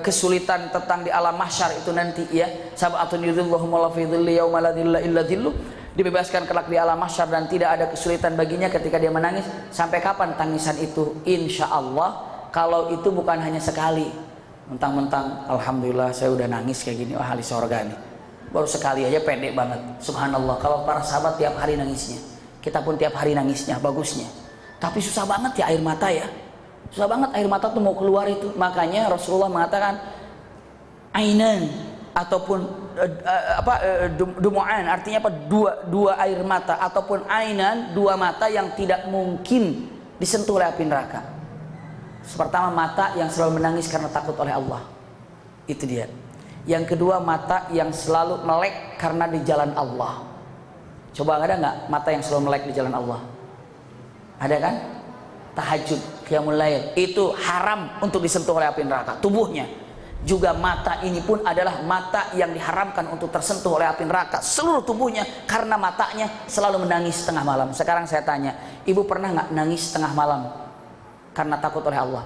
kesulitan tentang di alam mahsyar itu nanti ya. Sab'atun yudhilluhum la fi dhilli yauma la dhilla illa dhilluh. Dibebaskan kelak di alam mahsyar dan tidak ada kesulitan baginya ketika dia menangis. Sampai kapan tangisan itu? Insya Allah kalau itu bukan hanya sekali, mentang-mentang alhamdulillah saya udah nangis kayak gini, ahli surga nih, baru sekali aja pendek banget. Subhanallah, kalau para sahabat tiap hari nangisnya, kita pun tiap hari nangisnya, bagusnya. Tapi susah banget ya air mata ya, susah banget air mata tuh mau keluar itu. Makanya Rasulullah mengatakan ainan ataupun dumu'an, artinya apa? Dua air mata, ataupun ainan, dua mata yang tidak mungkin disentuh oleh api neraka. Pertama, mata yang selalu menangis karena takut oleh Allah, itu dia. Yang kedua, mata yang selalu melek karena di jalan Allah. Coba ada nggak mata yang selalu melek di jalan Allah? Ada kan? Tahajud, qiyamul lail, itu haram untuk disentuh oleh api neraka. Tubuhnya juga mata ini pun adalah mata yang diharamkan untuk tersentuh oleh api neraka, seluruh tubuhnya, karena matanya selalu menangis tengah malam. Sekarang saya tanya, ibu pernah nggak nangis tengah malam karena takut oleh Allah?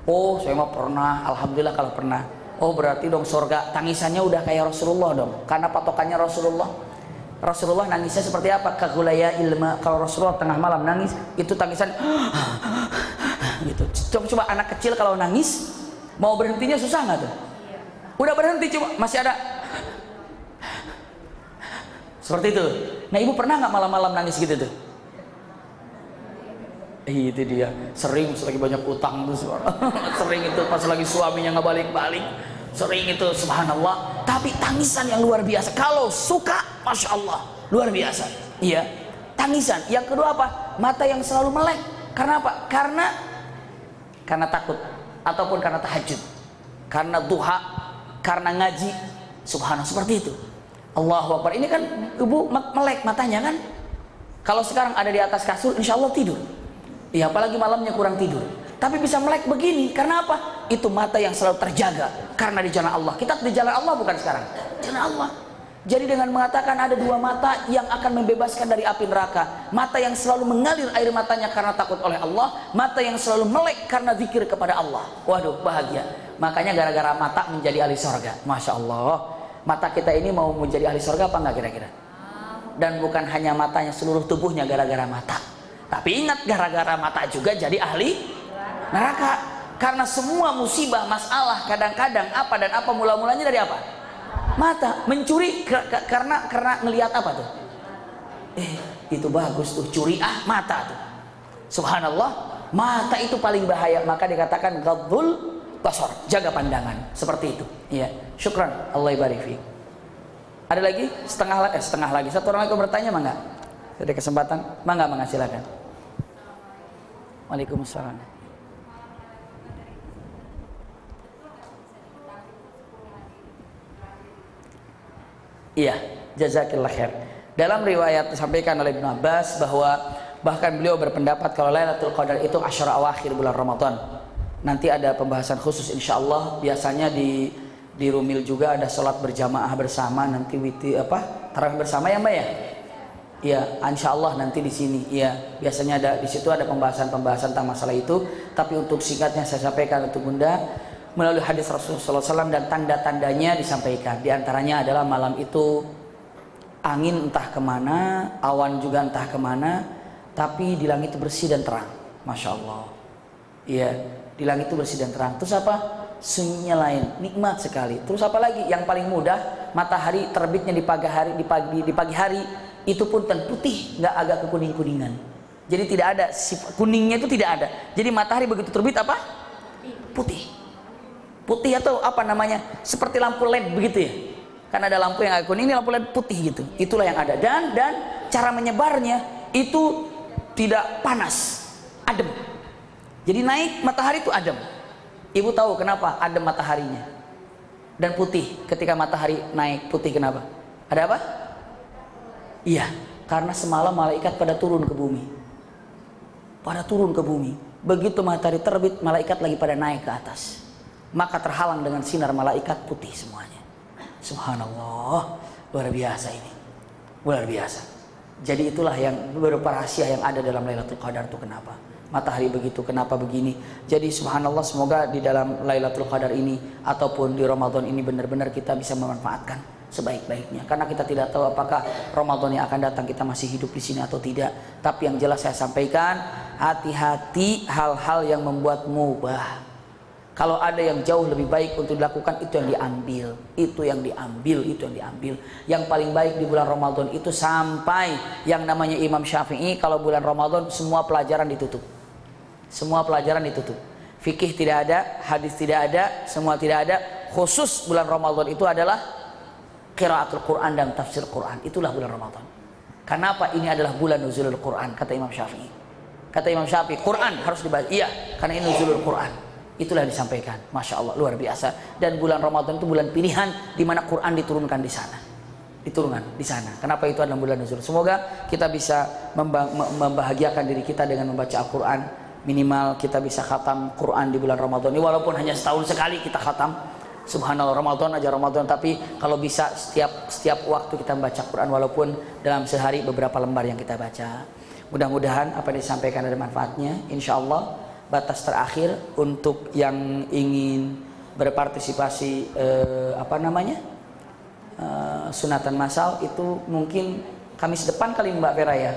Oh, saya mah pernah, alhamdulillah kalau pernah. Oh, berarti dong surga tangisannya udah kayak Rasulullah dong, karena patokannya Rasulullah. Rasulullah nangisnya seperti apa? Kagulaya ilma. Kalau Rasulullah tengah malam nangis, itu tangisan gitu. Coba anak kecil kalau nangis, mau berhentinya susah nggak tuh? Udah berhenti cuma masih ada seperti itu. Nah, ibu pernah nggak malam-malam nangis gitu tuh? Itu dia, sering lagi banyak utang tuh sering itu pas lagi suaminya nggak balik-balik, sering itu subhanallah. Tapi tangisan yang luar biasa. Kalau suka, masya Allah, luar biasa. Iya, tangisan. Yang kedua apa? Mata yang selalu melek. Karena apa? Karena takut, ataupun karena tahajud, karena duha, karena ngaji. Subhanallah, seperti itu. Allahu Akbar. Ini kan ibu melek matanya kan. Kalau sekarang ada di atas kasur, insya Allah tidur. Ya, apalagi malamnya kurang tidur. Tapi bisa melek begini, karena apa? Itu mata yang selalu terjaga, karena di jalan Allah. Kita di jalan Allah bukan sekarang, jalan Allah. Jadi dengan mengatakan ada dua mata yang akan membebaskan dari api neraka, mata yang selalu mengalir air matanya karena takut oleh Allah, mata yang selalu melek karena zikir kepada Allah. Waduh, bahagia. Makanya gara-gara mata menjadi ahli surga. Masya Allah. Mata kita ini mau menjadi ahli surga apa enggak kira-kira? Dan bukan hanya matanya, seluruh tubuhnya gara-gara mata. Tapi ingat, gara-gara mata juga jadi ahli neraka. Karena semua musibah, masalah, kadang-kadang apa dan apa mula-mulanya dari apa? Mata. Mencuri karena ngelihat apa tuh? Itu bagus tuh, curi mata tuh. Subhanallah, mata itu paling bahaya. Maka dikatakan ghadul basar, jaga pandangan. Seperti itu. Iya. Syukran, Allah barik fiik. Ada lagi? Setengah lagi. Satu orang lagi bertanya, mangga? Ada kesempatan? Mangga, silakan. Waalaikumsalam. Iya, jazakillah khair. Dalam riwayat disampaikan oleh Ibnu Abbas bahwa bahkan beliau berpendapat kalau Lailatul Qadar itu asyara awakhir bulan Ramadan. Nanti ada pembahasan khusus insyaallah. Biasanya di Rumil juga ada sholat berjamaah bersama, nanti tarawih bersama ya Mbak ya? Iya, insyaallah nanti di sini. Iya, biasanya ada di situ ada pembahasan tentang masalah itu. Tapi untuk singkatnya saya sampaikan untuk Bunda melalui hadis Rasulullah SAW dan tanda-tandanya disampaikan. Di antaranya adalah malam itu angin entah kemana, awan juga entah kemana, tapi di langit itu bersih dan terang. Masya Allah. Iya, di langit itu bersih dan terang. Terus apa? Sunyinya lain, nikmat sekali. Terus apa lagi? Yang paling mudah, matahari terbitnya di pagi hari itu pun putih, nggak agak kekuning-kuningan. Jadi tidak ada kuningnya, itu tidak ada. Jadi matahari begitu terbit apa? Putih. Putih atau apa namanya, seperti lampu LED begitu ya, kan ada lampu yang agak kuning, ini lampu LED putih gitu. Itulah yang ada. Dan cara menyebarnya itu tidak panas, adem. Jadi naik matahari itu adem. Ibu tahu kenapa adem mataharinya dan putih? Ketika matahari naik putih, kenapa? Ada apa? Iya, karena semalam malaikat pada turun ke bumi. Begitu matahari terbit, malaikat lagi pada naik ke atas. Maka terhalang dengan sinar malaikat, putih semuanya. Subhanallah, luar biasa ini, luar biasa. Jadi itulah yang beberapa rahasia yang ada dalam Lailatul Qadar itu. Kenapa matahari begitu, kenapa begini. Jadi subhanallah, semoga di dalam Lailatul Qadar ini ataupun di Ramadan ini benar-benar kita bisa memanfaatkan sebaik-baiknya. Karena kita tidak tahu apakah Ramadan yang akan datang kita masih hidup di sini atau tidak. Tapi yang jelas saya sampaikan, hati-hati hal-hal yang membuat mubah. Kalau ada yang jauh lebih baik untuk dilakukan, itu yang diambil. Yang paling baik di bulan Ramadan itu sampai yang namanya Imam Syafi'i, kalau bulan Ramadan semua pelajaran ditutup. Fikih tidak ada, hadis tidak ada, semua tidak ada. Khusus bulan Ramadan itu adalah qiraatul Quran dan tafsir Quran. Itulah bulan Ramadan. Kenapa? Ini adalah bulan nuzulul Quran, kata Imam Syafi'i. Quran harus dibaca. Iya, karena ini nuzulul Quran. Itulah yang disampaikan. Masya Allah, luar biasa. Dan bulan Ramadan itu bulan pilihan di mana Quran diturunkan di sana. Kenapa itu adalah bulan nuzul? Semoga kita bisa membahagiakan diri kita dengan membaca Al-Quran. Minimal kita bisa khatam Quran di bulan Ramadan ini, walaupun hanya setahun sekali kita khatam. Subhanallah, Ramadan aja Ramadan, tapi kalau bisa setiap waktu kita membaca Quran, walaupun dalam sehari beberapa lembar yang kita baca. Mudah-mudahan apa yang disampaikan ada manfaatnya. Insya Allah. Batas terakhir untuk yang ingin berpartisipasi sunatan massal itu mungkin Kamis depan kali Mbak Vera ya.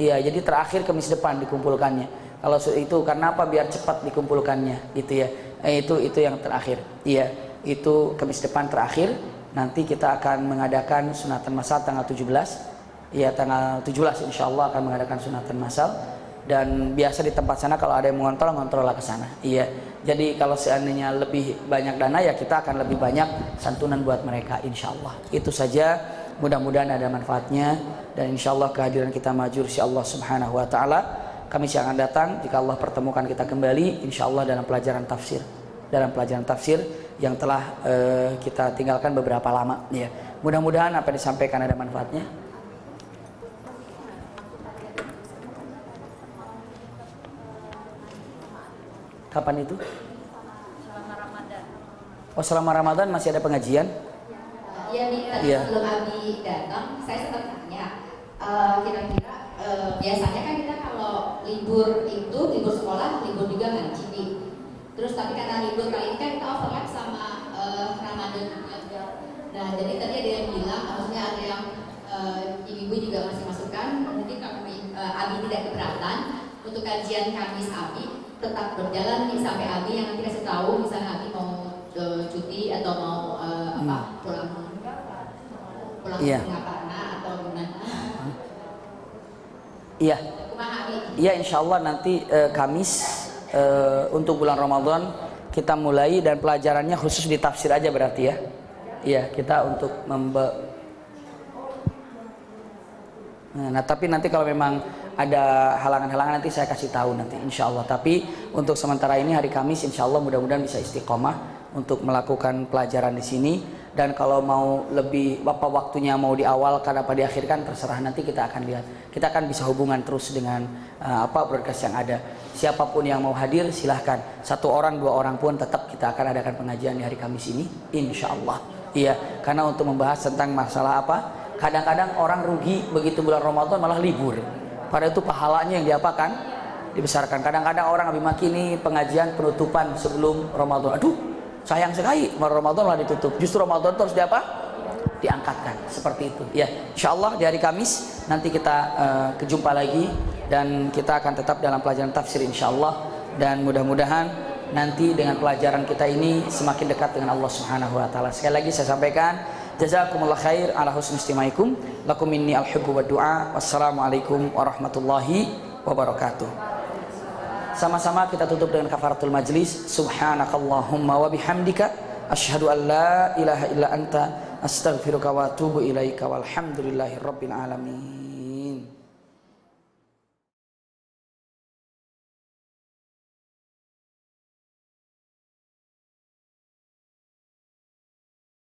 Iya, jadi terakhir Kamis depan dikumpulkannya. Kalau itu karena apa? Biar cepat dikumpulkannya gitu ya. Itu yang terakhir. Iya, itu Kamis depan terakhir. Nanti kita akan mengadakan sunatan massal tanggal 17. Iya, tanggal 17 insya Allah akan mengadakan sunatan massal. Dan biasa di tempat sana kalau ada yang ngontrol lah ke sana. Iya. Jadi kalau seandainya lebih banyak dana, ya kita akan lebih banyak santunan buat mereka, insya Allah. Itu saja. Mudah-mudahan ada manfaatnya, dan insya Allah kehadiran kita maju insya Allah Subhanahu Wa Taala. Kamis yang akan datang, jika Allah pertemukan kita kembali, insya Allah dalam pelajaran tafsir yang telah kita tinggalkan beberapa lama. Ya. Mudah-mudahan apa yang disampaikan ada manfaatnya. Kapan itu? Selama Ramadan. Oh, selama Ramadan masih ada pengajian? Iya nih, tadi sebelum Abi datang, saya sempat tanya, kira-kira biasanya kan kita kalau libur itu, libur sekolah, libur juga ngaji nih. Terus tapi karena libur kali ini kan kita overlap sama Ramadan juga. Nah, jadi tadi ada yang bilang, maksudnya ada yang ibu-ibu juga masih masukan, mungkin kami Abi tidak keberatan untuk kajian Kamis Abi tetap berjalan nih sampai Abi yang nanti kasih tahu, misalnya Abi mau cuti atau mau pulang karena atau gimana? Iya. Iya, insya Allah nanti Kamis untuk bulan Ramadan kita mulai, dan pelajarannya khusus di tafsir aja berarti ya. Iya, kita untuk Nah, tapi nanti kalau memang ada halangan-halangan nanti saya kasih tahu nanti insya Allah. Tapi untuk sementara ini hari Kamis insya Allah mudah-mudahan bisa istiqomah untuk melakukan pelajaran di sini. Dan kalau mau lebih apa waktunya, mau di awal karena apa diakhirkan, terserah, nanti kita akan lihat. Kita akan bisa hubungan terus dengan broadcast yang ada. Siapapun yang mau hadir silahkan. 1 orang 2 orang pun tetap kita akan adakan pengajian di hari Kamis ini insya Allah. Iya, karena untuk membahas tentang masalah apa, kadang-kadang orang rugi begitu bulan Ramadan malah libur. Padahal itu pahalanya yang diapakan? dibesarkan. Kadang-kadang orang habis makini pengajian penutupan sebelum Ramadan. Aduh, sayang sekali Ramadan lah ditutup. Justru Ramadan terus diangkatkan seperti itu. Ya, insyaallah di hari Kamis nanti kita kejumpa lagi dan kita akan tetap dalam pelajaran tafsir insyaallah, dan mudah-mudahan nanti dengan pelajaran kita ini semakin dekat dengan Allah Subhanahu wa taala. Sekali lagi saya sampaikan jazakumullah khair ala husni istimaikum. Lakum minni al-hubbu wa du'a. Wassalamualaikum warahmatullahi wabarakatuh. Sama-sama kita tutup dengan kafaratul majlis. Subhanakallahumma wa bihamdika asyhadu an la ilaha illa anta astaghfiruka wa atubu ilaika walhamdulillahi rabbil alamin.